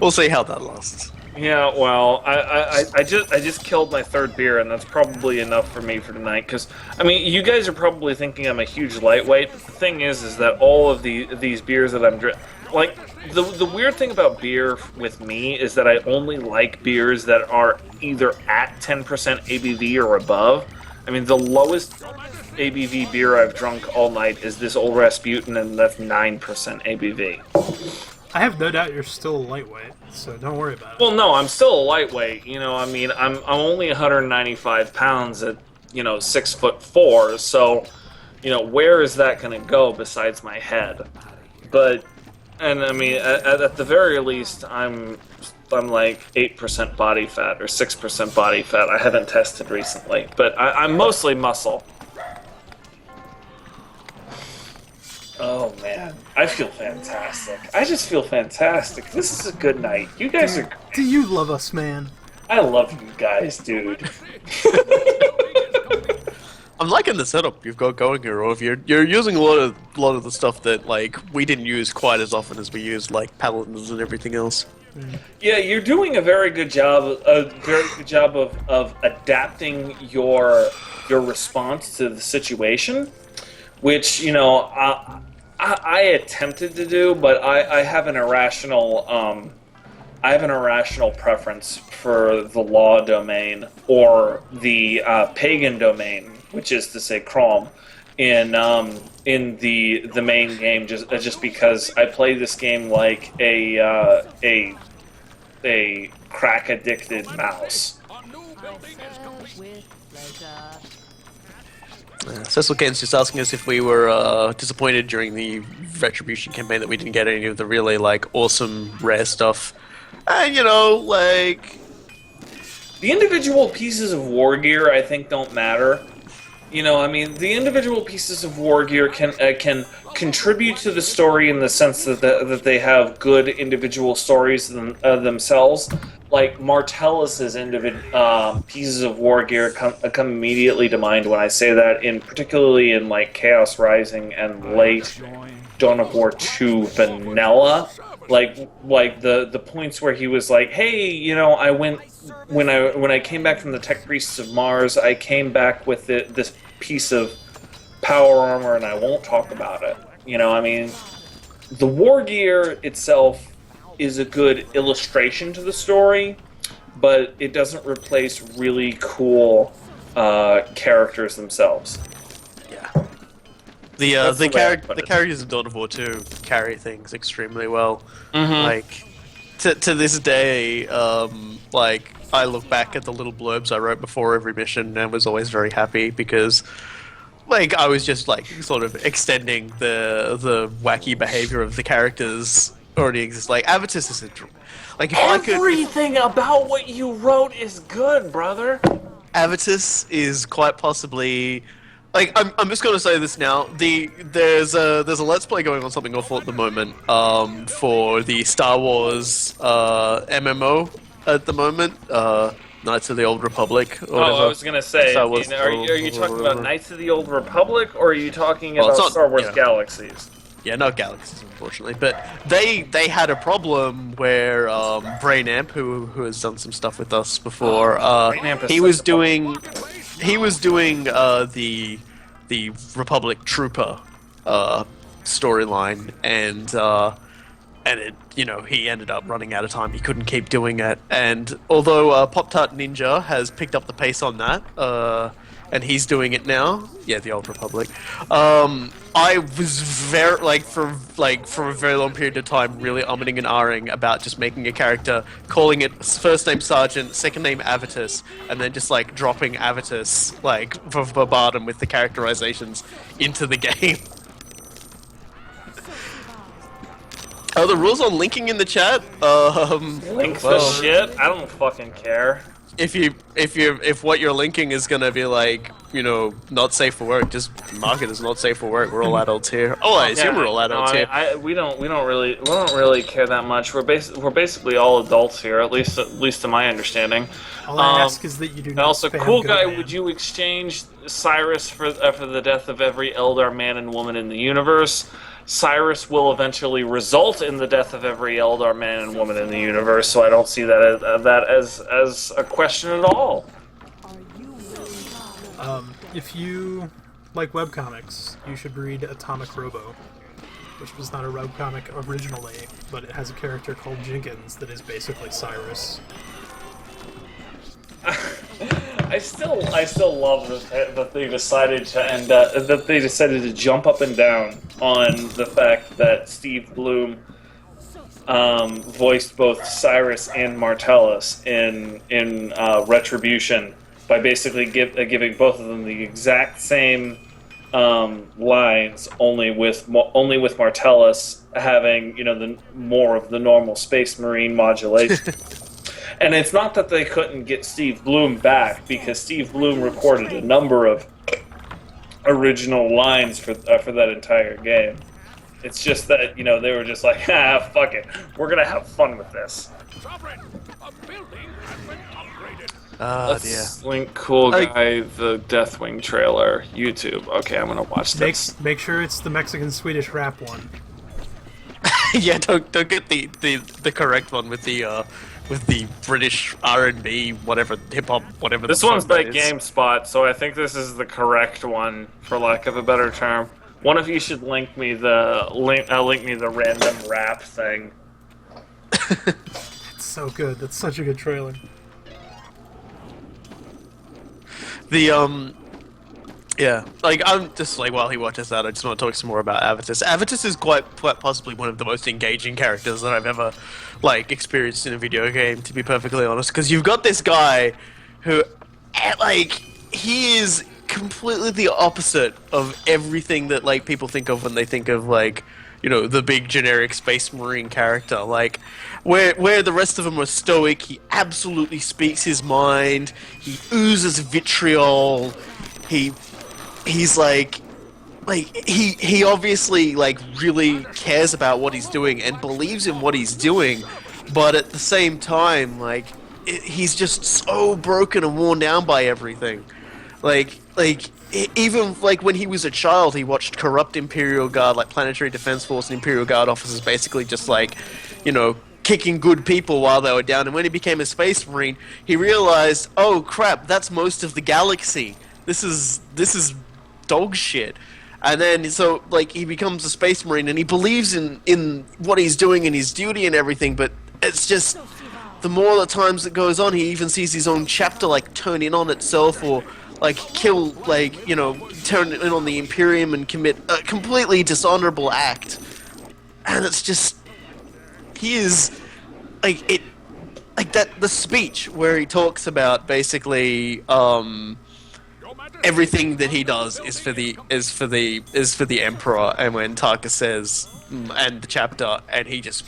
We'll see how that lasts. Yeah, well, I just killed my third beer, and that's probably enough for me for tonight. Because I mean, you guys are probably thinking I'm a huge lightweight. The thing is that all of these beers that I'm drinking, like the weird thing about beer with me is that I only like beers that are either at 10% ABV or above. I mean, the lowest ABV beer I've drunk all night is this Old Rasputin, and that's 9% ABV. I have no doubt you're still a lightweight, so don't worry about it. Well, no, I'm still a lightweight. I mean, I'm only 195 pounds at 6'4", so where is that going to go besides my head? But, and I mean, at the very least, I'm like 8% body fat or 6% body fat. I haven't tested recently, but I'm mostly muscle. Oh man, I feel fantastic. I just feel fantastic. This is a good night. You guys are... Do you love us, man? I love you guys, dude. I'm liking the setup you've got going here, Orv. You're using a lot of the stuff that like we didn't use quite as often as we used, like paladins and everything else. Yeah, you're doing a very good job. Of adapting your response to the situation, which I attempted to do, but I have an irrational preference for the law domain or the pagan domain, which is to say Crom, in the main game, just because I play this game like a crack addicted mouse. Cecil Ken's just asking us if we were disappointed during the Retribution campaign that we didn't get any of the really like awesome rare stuff. And like the individual pieces of war gear I think don't matter. I mean, the individual pieces of war gear can contribute to the story in the sense that they have good individual stories themselves. Like Martellus's pieces of war gear come immediately to mind when I say that, particularly in like Chaos Rising and late Dawn of War 2 vanilla. Like the points where he was like, hey, I went when I came back from the Tech Priests of Mars, I came back with this piece of power armor, and I won't talk about it. I mean, the war gear itself is a good illustration to the story, but it doesn't replace really cool characters themselves. Yeah. The characters in Dawn of War 2 carry things extremely well. Mm-hmm. Like to this day, like I look back at the little blurbs I wrote before every mission and was always very happy because like I was just like sort of extending the wacky behavior of the characters already exists. Like Avitus is like if I could. Everything about what you wrote is good, brother. Avitus is quite possibly. Like I'm just gonna say this now. There's a Let's Play going on something awful at the moment. For the Star Wars MMO at the moment. Knights of the Old Republic. Or whatever. I was gonna say, are you talking about Knights of the Old Republic, or are you talking about Star Wars Galaxies? Yeah, not Galaxies, unfortunately. But they had a problem where Brainamp, who has done some stuff with us before, he was doing the Republic Trooper storyline, and it, he ended up running out of time. He couldn't keep doing it. And although Pop-Tart Ninja has picked up the pace on that, and he's doing it now, yeah, the Old Republic. I was very for a very long period of time really umming and ahhing about just making a character, calling it first name Sergeant, second name Avitus, and then just dropping Avitus verbatim with the characterizations into the game. The rules on linking in the chat. Link the shit. I don't fucking care. If what you're linking is gonna be not safe for work, just mark it as not safe for work. We're all adults here. Oh, I assume we're all adults here. We don't really care that much. We're basically all adults here, at least to my understanding. All I ask is that you do not. Also, spam cool guy, man. would you exchange Cyrus for the death of every Eldar man and woman in the universe? Cyrus will eventually result in the death of every Eldar man and woman in the universe, so I don't see that as a question at all. If you like webcomics, you should read Atomic Robo, which was not a webcomic originally, but it has a character called Jenkins that is basically Cyrus. I still love that they decided to jump up and down on the fact that Steve Bloom voiced both Cyrus and Martellus in Retribution by basically giving both of them the exact same lines, only with Martellus having the more of the normal Space Marine modulation. And it's not that they couldn't get Steve Bloom back, because Steve Bloom recorded a number of original lines for that entire game. It's just that, they were just like, fuck it. We're going to have fun with this. Let's link Cool Guy, the Deathwing trailer, YouTube. Okay, I'm going to watch this. Make sure it's the Mexican-Swedish rap one. Yeah, don't get the correct one with the British R&B, whatever, hip-hop, whatever. This one's by GameSpot, so I think this is the correct one, for lack of a better term. One of you should link me the random rap thing. It's so good. That's such a good trailer. Yeah, I'm just while he watches that, I just want to talk some more about Avitus. Avitus is quite possibly one of the most engaging characters that I've ever, experienced in a video game, to be perfectly honest, because you've got this guy who, he is completely the opposite of everything that, people think of when they think of, the big generic Space Marine character. Where the rest of them are stoic, he absolutely speaks his mind, he oozes vitriol, he obviously really cares about what he's doing and believes in what he's doing, but at the same time he's just so broken and worn down by everything. Even when he was a child, he watched corrupt Imperial Guard, Planetary Defense Force and Imperial Guard officers basically just kicking good people while they were down, and when he became a Space Marine, he realized, oh crap, that's most of the galaxy. This is dog shit. And then he becomes a Space Marine and he believes in what he's doing and his duty and everything, but it's just the more the times that goes on, he even sees his own chapter turn in on itself, or kill turn in on the Imperium and commit a completely dishonorable act. And it's just he is the speech where he talks about basically everything that he does is for the Emperor. And when Tarka says and the chapter, and he just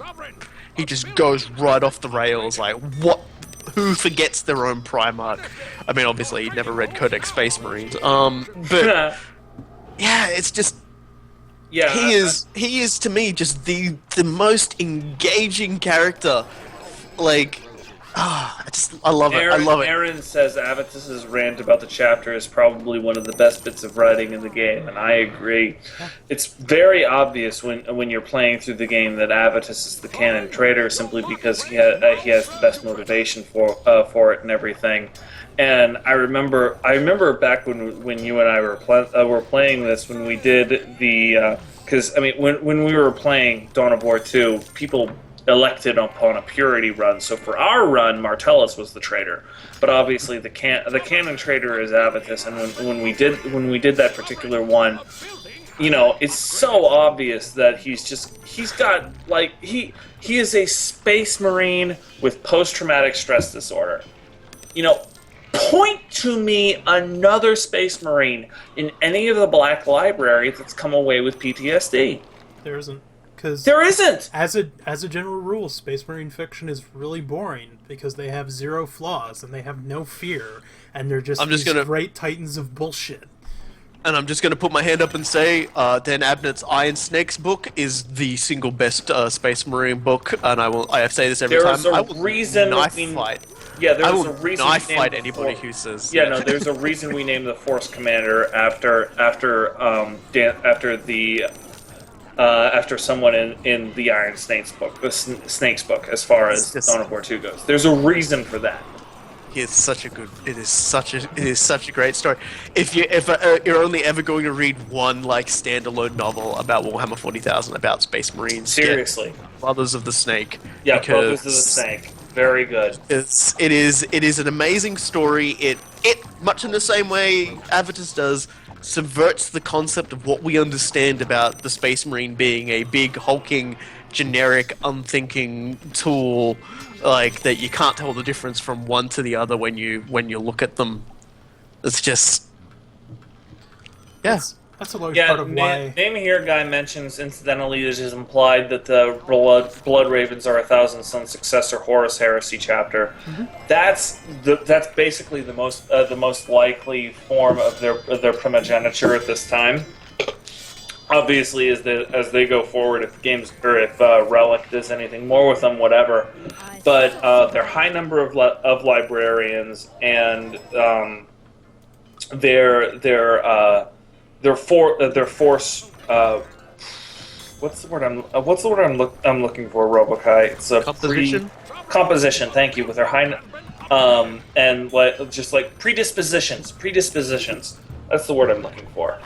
goes right off the rails. Like, what? Who forgets their own Primarch? I mean, obviously he never read Codex Space Marines. But yeah, it's just. Yeah, he is to me just the most engaging character. Like, I love it. I love it. Aaron says Avitus's rant about the chapter is probably one of the best bits of writing in the game, and I agree. It's very obvious when you're playing through the game that Avitus is the canon traitor simply because he has the best motivation for it and everything. And I remember back when you and I were playing this, when we did the because I mean when we were playing Dawn of War 2, people elected upon a purity run. So for our run, Martellus was the traitor, but obviously the canon traitor is Avitus. And when we did that particular one, you know, it's so obvious that he is a space marine with post-traumatic stress disorder. You know, point to me another space marine in any of the Black Library that's come away with PTSD. There isn't. Because there isn't. As a general rule, Space Marine fiction is really boring because they have zero flaws and they have no fear, and they're just great titans of bullshit. And I'm just going to put my hand up and say, Dan Abnett's Iron Snakes book is the single best Space Marine book, and I say this every time. I will knife fight. Yeah, there's a reason knife fight anybody who says. Yeah, no, there's a reason we named the Force Commander after someone in the Iron Snakes book, the Snakes book, as far as Dawn of War 2 goes. There's a reason for that. It is such a great story. If you're only ever going to read one like standalone novel about Warhammer 40,000 about Space Marines, seriously, Brothers of the Snake. Yeah, Brothers of the Snake. Very good. It is an amazing story. It much in the same way Avitus does, subverts the concept of what we understand about the Space Marine being a big, hulking, generic, unthinking tool, like that you can't tell the difference from one to the other when you look at them. It's just, yeah. That's a large part of why. Name Here guy mentions incidentally it is implied that the Blood Ravens are a Thousand Sun successor Horus Heresy chapter. Mm-hmm. That's basically the most likely form of their primogeniture at this time. Obviously, as they go forward, if Relic does anything more with them, whatever. But their high number of librarians and their force. What's the word I'm looking for, Robokai? It's a composition. Composition. Thank you. With their high, and just like predispositions. That's the word I'm looking for.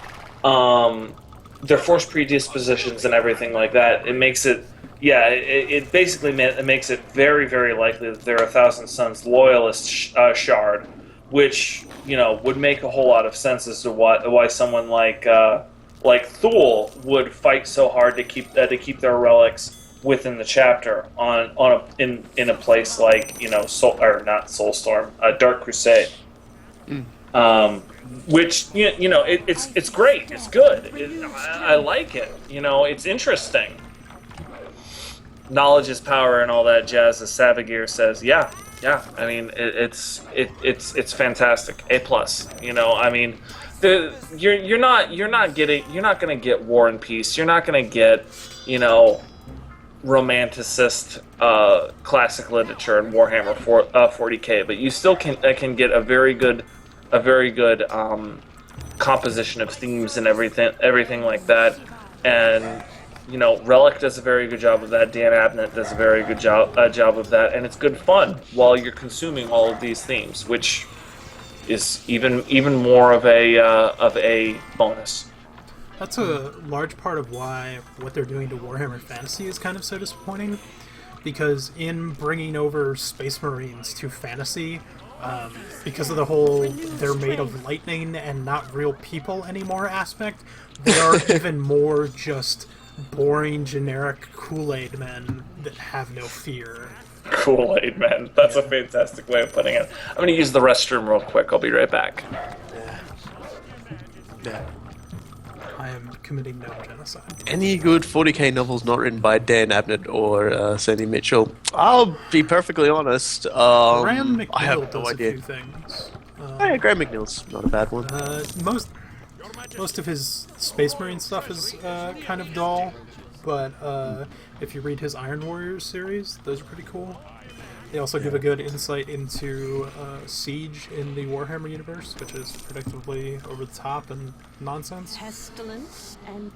Their force predispositions and everything like that. It makes it. Yeah, it basically makes it very, very likely that they're a Thousand Sons loyalist shard, which, you know, would make a whole lot of sense as to why someone like Thule would fight so hard to keep their relics within the chapter in a place like, you know, Soulstorm, Dark Crusade. Which, you know, it's great, it's good, I like it, you know, it's interesting. Knowledge is power and all that jazz, as Savagir says. Yeah. I mean, it's fantastic. A+. You know, I mean, you're not gonna get War and Peace. You're not gonna get, you know, romanticist classic literature in Warhammer 40K, but you still can get a very good composition of themes and everything like that. And, you know, Relic does a very good job of that. Dan Abnett does a very good job of that, and it's good fun while you're consuming all of these themes, which is even more of a bonus. That's a large part of why what they're doing to Warhammer Fantasy is kind of so disappointing, because in bringing over Space Marines to Fantasy, because of the whole they're made of lightning and not real people anymore aspect, they are even more just boring, generic Kool-Aid men that have no fear. Kool-Aid men. That's a fantastic way of putting it. I'm going to use the restroom real quick. I'll be right back. Yeah. I am committing no genocide. Any good 40k novels not written by Dan Abnett or Sandy Mitchell? I'll be perfectly honest. Graham I have McNeil no does idea. a few things. Oh, yeah, Graham McNeil's not a bad one. Most of his Space Marine stuff is kind of dull, but if you read his Iron Warriors series, those are pretty cool. They also give a good insight into Siege in the Warhammer universe, which is predictably over the top and nonsense. Pestilence and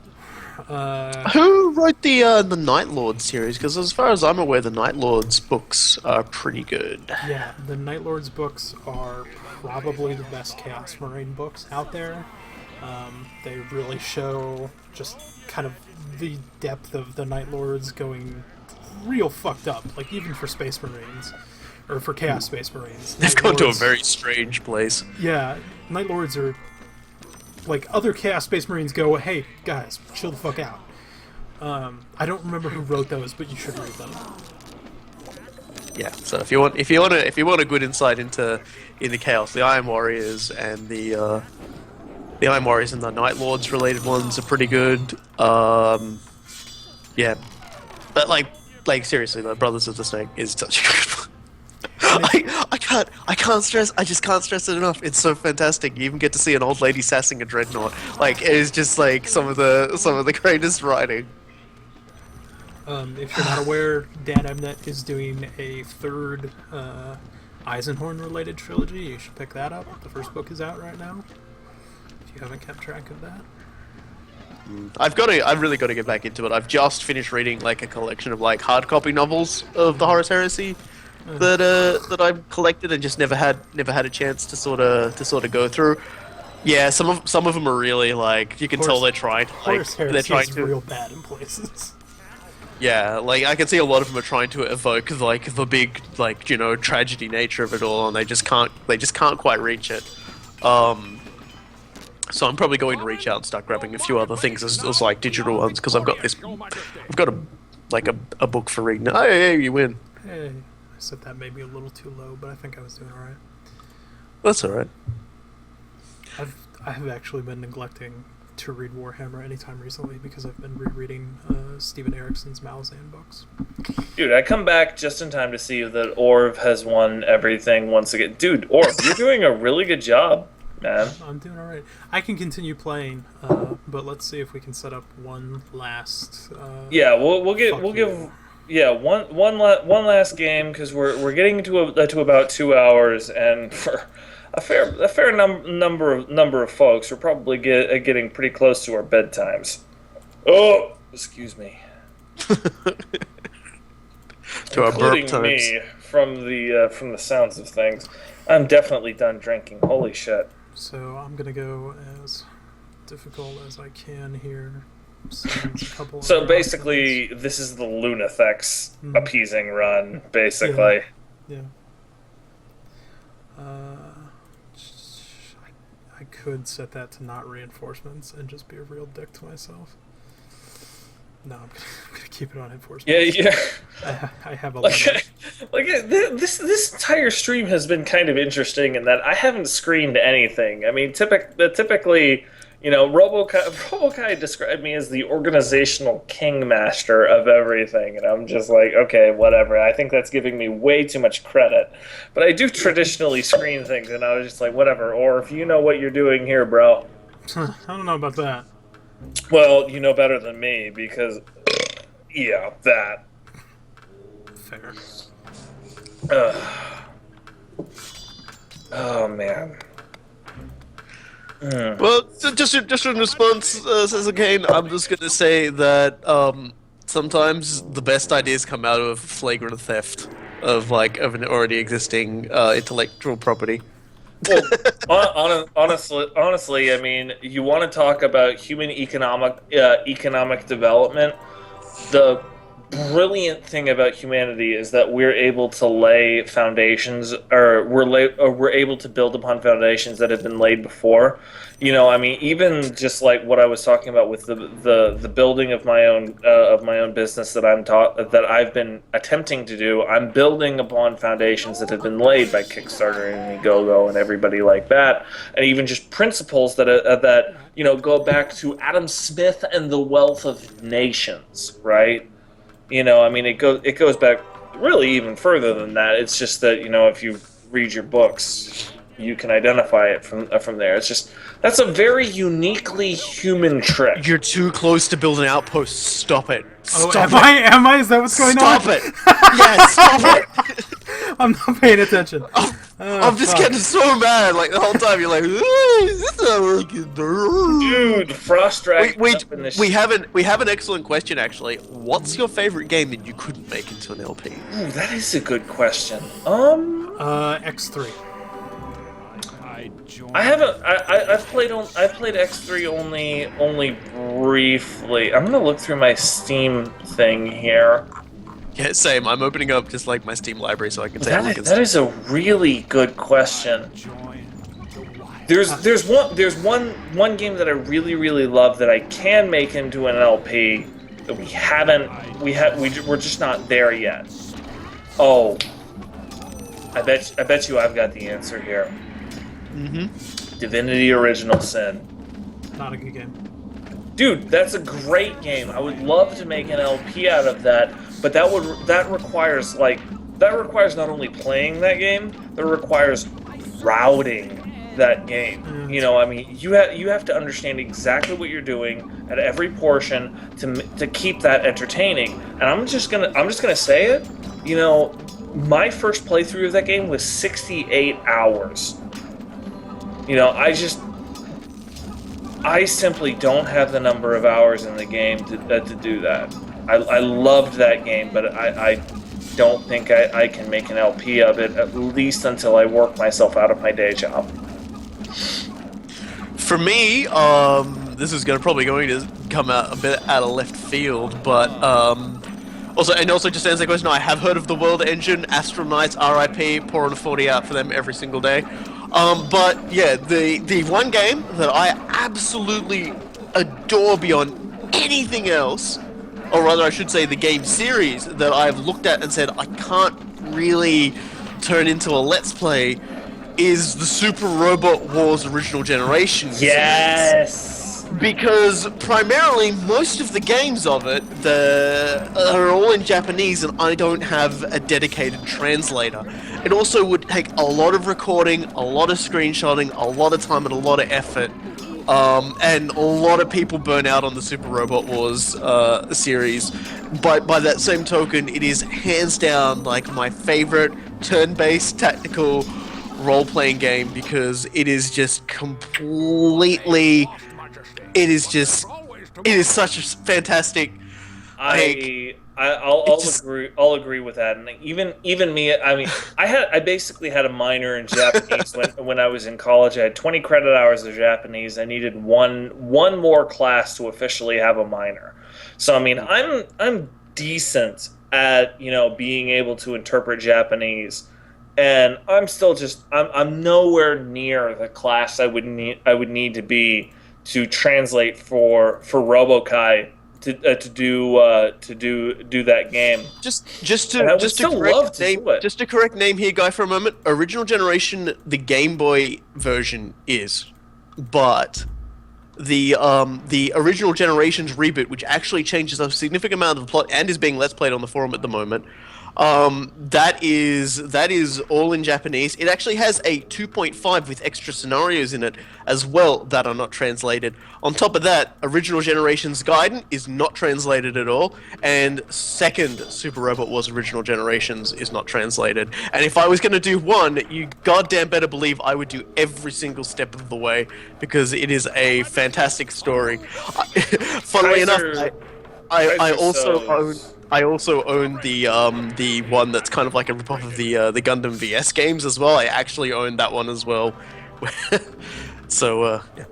Who wrote the Night Lord series? Because as far as I'm aware, the Night Lord's books are pretty good. Yeah, the Night Lord's books are probably the best Chaos Marine books out there. They really show just kind of the depth of the Night Lords going real fucked up, like even for Space Marines, or for Chaos Space Marines. They've gone to a very strange place. Yeah, Night Lords are like other Chaos Space Marines go, hey guys, chill the fuck out. I don't remember who wrote those, but you should read them. Yeah, so if you want a good insight into Chaos, the Iron Warriors and the Iron Warriors and the Night Lords related ones are pretty good. Yeah, but like seriously, the Brothers of the Snake is such a good one. I just can't stress it enough. It's so fantastic. You even get to see an old lady sassing a dreadnought. Like, it is just like some of the greatest writing. If you're not aware, Dan Abnett is doing a third Eisenhorn-related trilogy. You should pick that up. The first book is out right now. If you haven't kept track of that. I've really got to get back into it. I've just finished reading like a collection of like hard copy novels of the Horus Heresy that I've collected and just never had a chance to sort of go through. Yeah, some of them are really like you can tell they're trying. Horus Heresy They're trying is to real bad in places. Yeah, like I can see a lot of them are trying to evoke like the big like tragedy nature of it all, and they just can't quite reach it. So I'm probably going to reach out and start grabbing a few other things as like digital ones because I've got a book for reading. Oh, hey, you win. Hey, I said that maybe a little too low, but I think I was doing alright. That's alright. I have actually been neglecting to read Warhammer anytime recently because I've been rereading Steven Eriksson's Malazan books. Dude, I come back just in time to see that Orv has won everything once again. Dude, Orv, you're doing a really good job, man. I'm doing alright. I can continue playing, but let's see if we can set up one last. Yeah, we'll give one last game because we're getting to about 2 hours, and for a fair number of folks, we're probably getting pretty close to our bedtimes. Oh, excuse me. To our burp Including times. me from the sounds of things. I'm definitely done drinking. Holy shit. So I'm gonna go as difficult as I can here. So basically, this is the Lunathex appeasing run, basically. Yeah. I could set that to not reinforcements and just be a real dick to myself. No, I'm gonna keep it on reinforcements. Yeah. I have a limit. This entire stream has been kind of interesting in that I haven't screened anything. I mean, typically, Robokai described me as the organizational kingmaster of everything, and I'm just like, okay, whatever. I think that's giving me way too much credit. But I do traditionally screen things, and I was just like, whatever. Or if you know what you're doing here, bro. I don't know about that. Well, you know better than me, because, yeah, that. Fair. Oh, man. Well, just in response, says again, I'm just going to say that sometimes the best ideas come out of flagrant theft of an already existing intellectual property. Well, honestly, I mean, you want to talk about human economic development. The brilliant thing about humanity is that we're able to lay foundations, or we're able to build upon foundations that have been laid before. You know, I mean, even just like what I was talking about with the building of my own business that that I've been attempting to do. I'm building upon foundations that have been laid by Kickstarter and Indiegogo and everybody like that, and even just principles that go back to Adam Smith and the Wealth of Nations, right? You know, I mean, it goes back really even further than that. It's just that, if you read your books, you can identify it from there. It's just, that's a very uniquely human trick. You're too close to build an outpost. Stop it. Stop it. Am I? Is that what's going on? Stop it. Yeah, stop it. I'm not paying attention. I'm just getting so mad. Like, the whole time you're like, is this not working? Dude, Frost Dragon. We have an excellent question, actually. What's your favorite game that you couldn't make into an LP? Ooh, that is a good question. X3. I've played X3 only briefly. I'm gonna look through my Steam thing here. Yeah, same. I'm opening up just like my Steam library so I can take a look at That is a really good question. There's one game that I really love that I can make into an LP that we're just not there yet. Oh, I bet you I've got the answer here. Mm-hmm. Divinity Original Sin. Not a good game. Dude, that's a great game. I would love to make an LP out of that, but that requires not only playing that game, that requires routing that game. You know, I mean, you have to understand exactly what you're doing at every portion to keep that entertaining. And I'm just gonna say it. You know, my first playthrough of that game was 68 hours. You know, I simply don't have the number of hours in the game to do that. I loved that game, but I don't think I can make an LP of it, at least until I work myself out of my day job. For me, this is probably going to come out a bit out of left field, but also just to answer the question, I have heard of the World Engine, Astral Knights, RIP, pouring a 40 out for them every single day. But yeah, the one game that I absolutely adore beyond anything else, or rather I should say the game series that I've looked at and said I can't really turn into a Let's Play, is the Super Robot Wars Original Generation series. Yes! Because primarily most of the games of it are all in Japanese, and I don't have a dedicated translator. It also would take a lot of recording, a lot of screenshotting, a lot of time and a lot of effort. And a lot of people burn out on the Super Robot Wars series. But by that same token, it is hands down like my favorite turn-based tactical role-playing game, because it is just completely... It is such a fantastic... I'll agree with that, and even me. I mean, I basically had a minor in Japanese when I was in college. I had 20 credit hours of Japanese. I needed one more class to officially have a minor. So I mean, I'm decent at being able to interpret Japanese, and I'm still I'm nowhere near the class I would need to be to translate for Robokai. To do that game. Just to correct name here, Guy, for a moment. Original Generation, the Game Boy version is, but the Original Generation's reboot, which actually changes a significant amount of the plot and is being Let's Played on the forum at the moment. That is all in Japanese. It actually has a 2.5 with extra scenarios in it as well that are not translated. On top of that, Original Generation's Gaiden is not translated at all, and second Super Robot Wars Original Generations is not translated. And if I was going to do one, you goddamn better believe I would do every single step of the way, because it is a fantastic story. Funnily enough, I also own the one that's kind of like a ripoff of the Gundam VS games as well. I actually own that one as well. So yeah.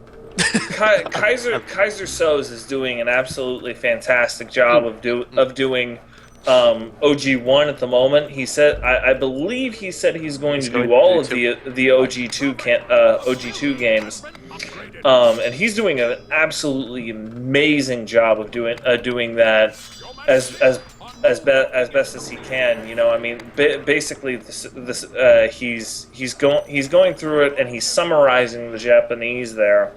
Kaiser Soze is doing an absolutely fantastic job of doing OG1 at the moment. He said, I believe he said he's going to do all of the OG2 games. And he's doing an absolutely amazing job of doing that as best as he can. You know, I mean, basically, he's going through it and he's summarizing the Japanese there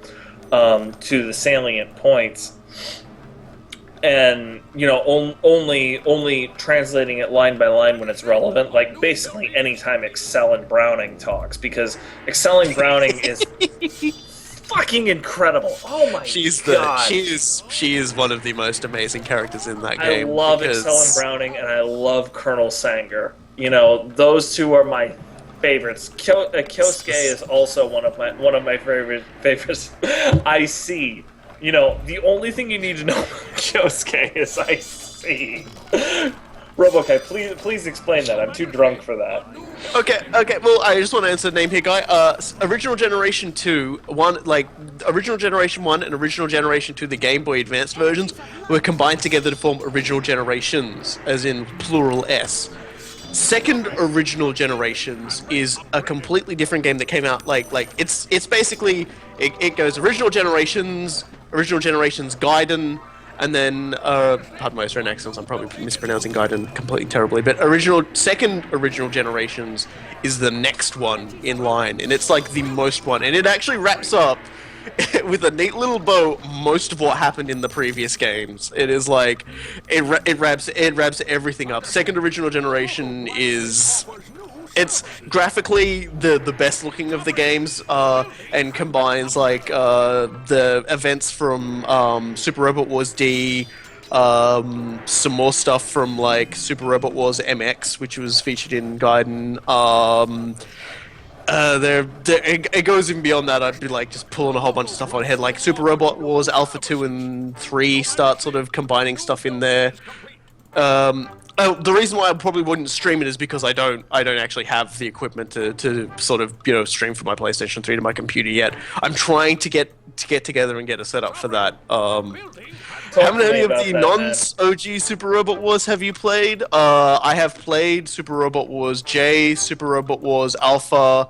to the salient points, and you know, only translating it line by line when it's relevant. Like basically, anytime Excel and Browning talks, because Excel and Browning is fucking incredible. Oh my god. She is one of the most amazing characters in that game. I love Excel and Browning, and I love Colonel Sanger. You know, those two are my favorites. Kyosuke is also one of my favorites. I see. You know, the only thing you need to know about Kyosuke is I see. Robokai, please explain that. I'm too drunk for that. Okay. Well, I just want to answer the name here, guy. Original Generation 2, Original Generation 1 and Original Generation 2, the Game Boy Advanced versions, were combined together to form Original Generations, as in plural S. Second Original Generations is a completely different game that came out, it's basically, it goes Original Generations Gaiden, and then, pardon my Australian accents, I'm probably mispronouncing Gaiden completely terribly, but second Original Generations is the next one in line, and it's like the most one, and it actually wraps up with a neat little bow most of what happened in the previous games. It is like, it wraps everything up. Second Original Generation it's graphically the best looking of the games, and combines the events from Super Robot Wars D, some more stuff from Super Robot Wars MX, which was featured in Gaiden. It goes even beyond that. I'd be just pulling a whole bunch of stuff on ahead. Super Robot Wars Alpha 2 and 3 start sort of combining stuff in there. The reason why I probably wouldn't stream it is because I don't actually have the equipment to sort of stream from my PlayStation 3 to my computer yet. I'm trying to get together and get a setup for that. How many of the non-OG Super Robot Wars have you played? I have played Super Robot Wars J, Super Robot Wars Alpha.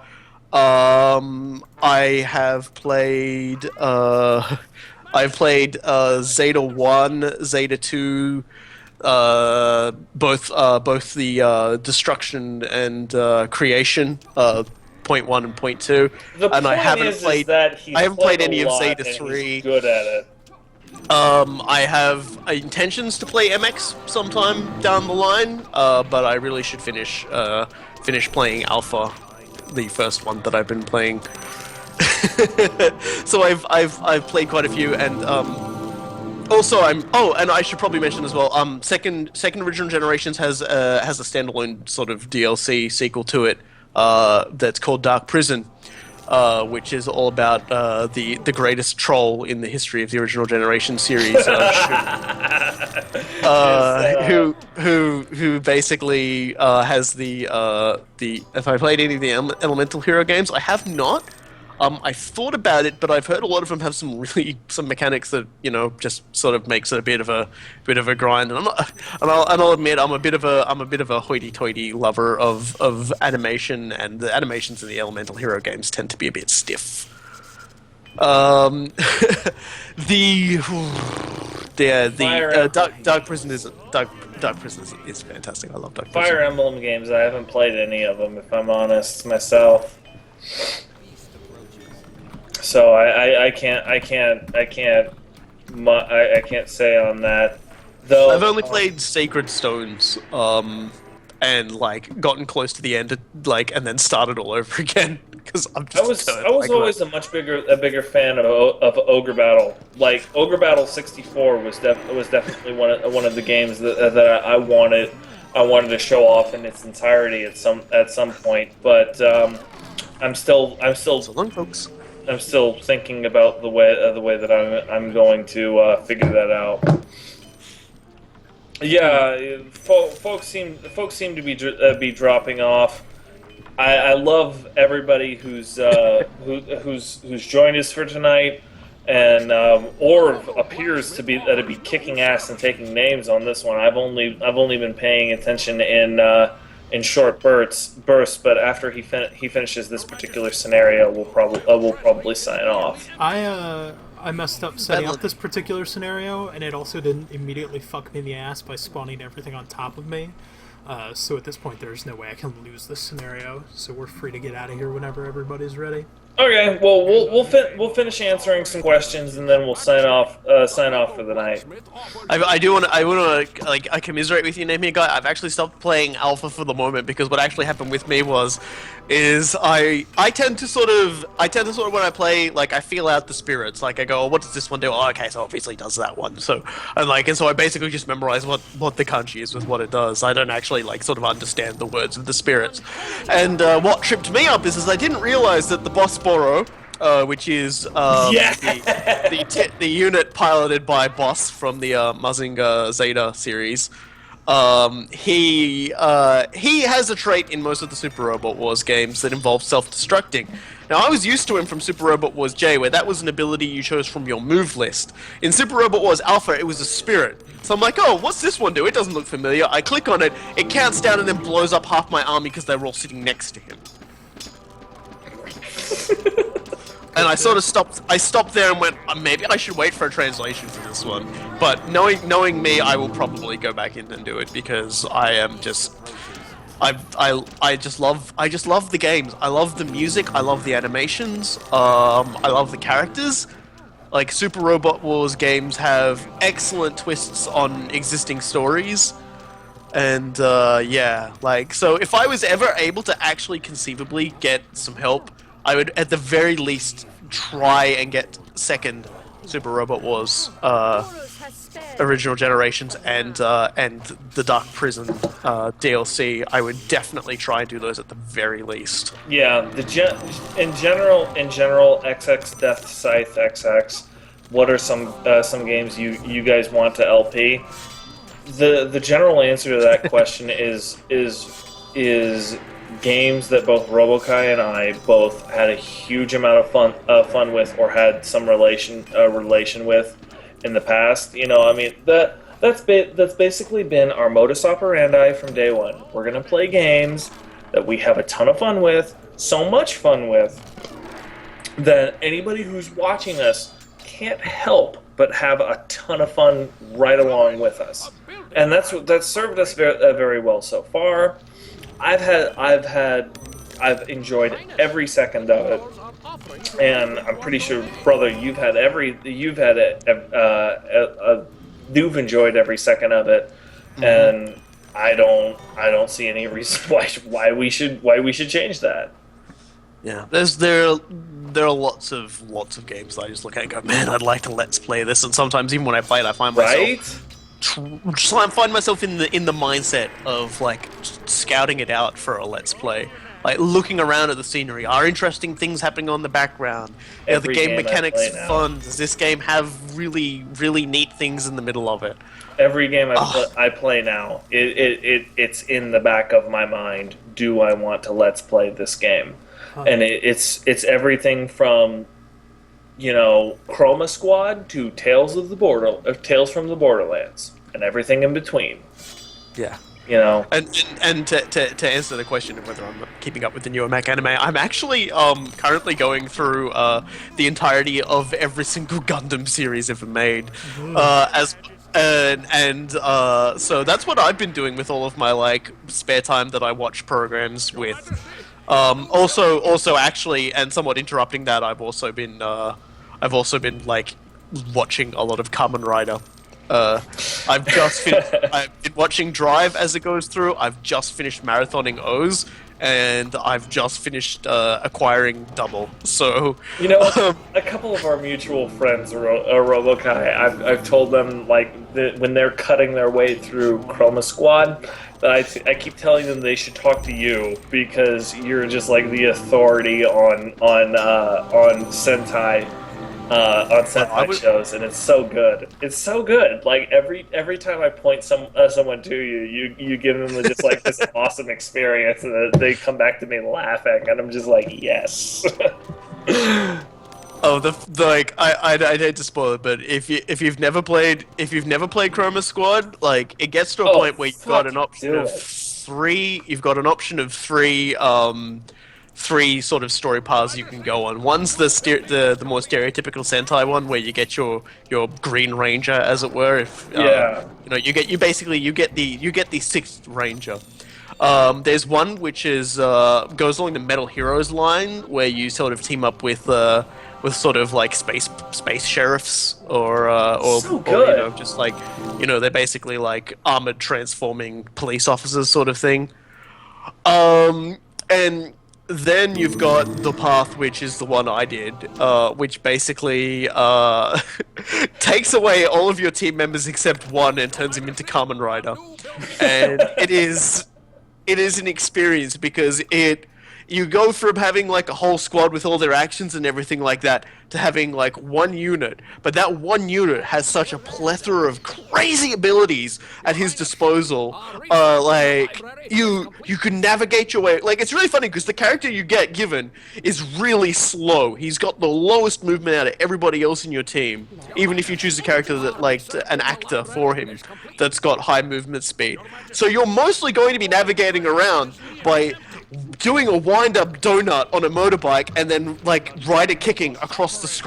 I have played. I've played Zeta 1, Zeta 2. Both the destruction and creation, point 1 and point 2, and I haven't played any of Zeta 3. He's good at it. I have intentions to play MX sometime down the line, but I really should finish playing Alpha, the first one that I've been playing. So I've played quite a few, and also, and I should probably mention as well. Second Original Generations has a standalone sort of DLC sequel to it that's called Dark Prison, which is all about the greatest troll in the history of the Original Generation series, who basically has the. Have I played any of the Elemental Hero games? I have not. I've thought about it, but I've heard a lot of them have some mechanics that just sort of makes it a bit of a grind. And I'll admit I'm a bit of a hoity-toity lover of animation, and the animations in the Elemental Hero games tend to be a bit stiff. Dark Prison is fantastic. I love Dark Prison. Fire Emblem games, I haven't played any of them, if I'm honest myself. So I can't say on that. Though I've only played Sacred Stones, and gotten close to the end, and then started all over again because I was always a bigger fan of Ogre Battle. Ogre Battle 64 was definitely one of the games that I wanted to show off in its entirety at some point. But I'm still so long, folks. I'm still thinking about the way that I'm going to figure that out. Yeah, folks seem to be dropping off. I love everybody who's joined us for tonight. and Orv appears to be kicking ass and taking names on this one. I've only been paying attention in short bursts, but after he finishes this particular scenario, we'll probably sign off. I messed up setting up this particular scenario, and it also didn't immediately fuck me in the ass by spawning everything on top of me. So at this point, there's no way I can lose this scenario. So we're free to get out of here whenever everybody's ready. Okay, well we'll finish answering some questions and then we'll sign off for the night. I want to like I commiserate with you, name here, guy. I've actually stopped playing alpha for the moment because what actually happened with me is I tend to sort of when I play, like, I feel out the spirits. Like, I go, oh, what does this one do? Oh, okay, so obviously it does that one. So so I basically just memorize what the kanji is with what it does. I don't actually sort of understand the words of the spirits. And what tripped me up is I didn't realize that the boss Boro, which is the unit piloted by Boss from the Mazinga Zeta series. He has a trait in most of the Super Robot Wars games that involves self-destructing. Now, I was used to him from Super Robot Wars J, where that was an ability you chose from your move list. In Super Robot Wars Alpha, it was a spirit. So I'm like, oh, what's this one do? It doesn't look familiar. I click on it, it counts down and then blows up half my army because they were all sitting next to him. And I sort of stopped there and went, maybe I should wait for a translation for this one. But knowing me, I will probably go back in and do it because I am just, I just love the games. I love the music. I love the animations. I love the characters. Like, Super Robot Wars games have excellent twists on existing stories. And yeah, so if I was ever able to actually conceivably get some help, I would, at the very least, try and get second Super Robot Wars original generations and the Dark Prison DLC. I would definitely try and do those at the very least. Yeah, in general, XX Death Scythe XX. What are some games you guys want to LP? The general answer to that question is games that both Robokai and I both had a huge amount of fun with, or had some relation with in the past. You know, I mean, that's basically been our modus operandi from day one. We're gonna play games that we have a ton of fun with, so much fun with, that anybody who's watching us can't help but have a ton of fun right along with us, and that's served us very well so far. I've enjoyed every second of it, and I'm pretty sure, brother, you've enjoyed every second of it, and I don't see any reason why we should change that. Yeah, there are lots of games that I just look at and go, man, I'd like to let's play this, and sometimes even when I play it, I find myself find myself in the mindset of scouting it out for a let's play, looking around at the scenery. Are interesting things happening on the background? Are the game mechanics fun? Does this game have really neat things in the middle of it? Every game I play now, it's in the back of my mind. Do I want to let's play this game? And it's everything from, Chroma Squad to Tales from the Borderlands, and everything in between. Yeah. And to answer the question of whether I'm keeping up with the newer Mac anime, I'm actually currently going through the entirety of every single Gundam series ever made. So that's what I've been doing with all of my spare time that I watch programs with. Also actually, and somewhat interrupting that, I've also been watching a lot of Kamen Rider. I've been watching Drive as it goes through. I've just finished marathoning O's, and I've just finished acquiring Double. So a couple of our mutual friends are Robokai. I've told them when they're cutting their way through Chroma Squad, that I keep telling them they should talk to you because you're just the authority on Sentai. On Sentai shows, and it's so good. It's so good. Every time I point someone to you give them just this awesome experience, and they come back to me laughing, and I'm just yes. Oh, the like I hate to spoil it, but if you've never played Chroma Squad, like it gets to a point where you've got an option of three. You've got an option of three sort of story paths you can go on. One's the more stereotypical Sentai one, where you get your Green Ranger, as it were. If you know, you get the sixth Ranger. There's one which is goes along the Metal Heroes line, where you sort of team up with sort of like space sheriffs or you know, just like, you know, they're basically like armored transforming police officers sort of thing. And then you've got the path, which is the one I did, which basically takes away all of your team members except one and turns him into Kamen Rider. And it is an experience, because you go from having like a whole squad with all their actions and everything like that to having like one unit, but that one unit has such a plethora of crazy abilities at his disposal. Like you can navigate your way. Like, it's really funny because the character you get given is really slow. He's got the lowest movement out of everybody else in your team, even if you choose a character that, like, an actor for him that's got high movement speed. So you're mostly going to be navigating around by doing a wind-up donut on a motorbike and then, like, rider kicking across the screen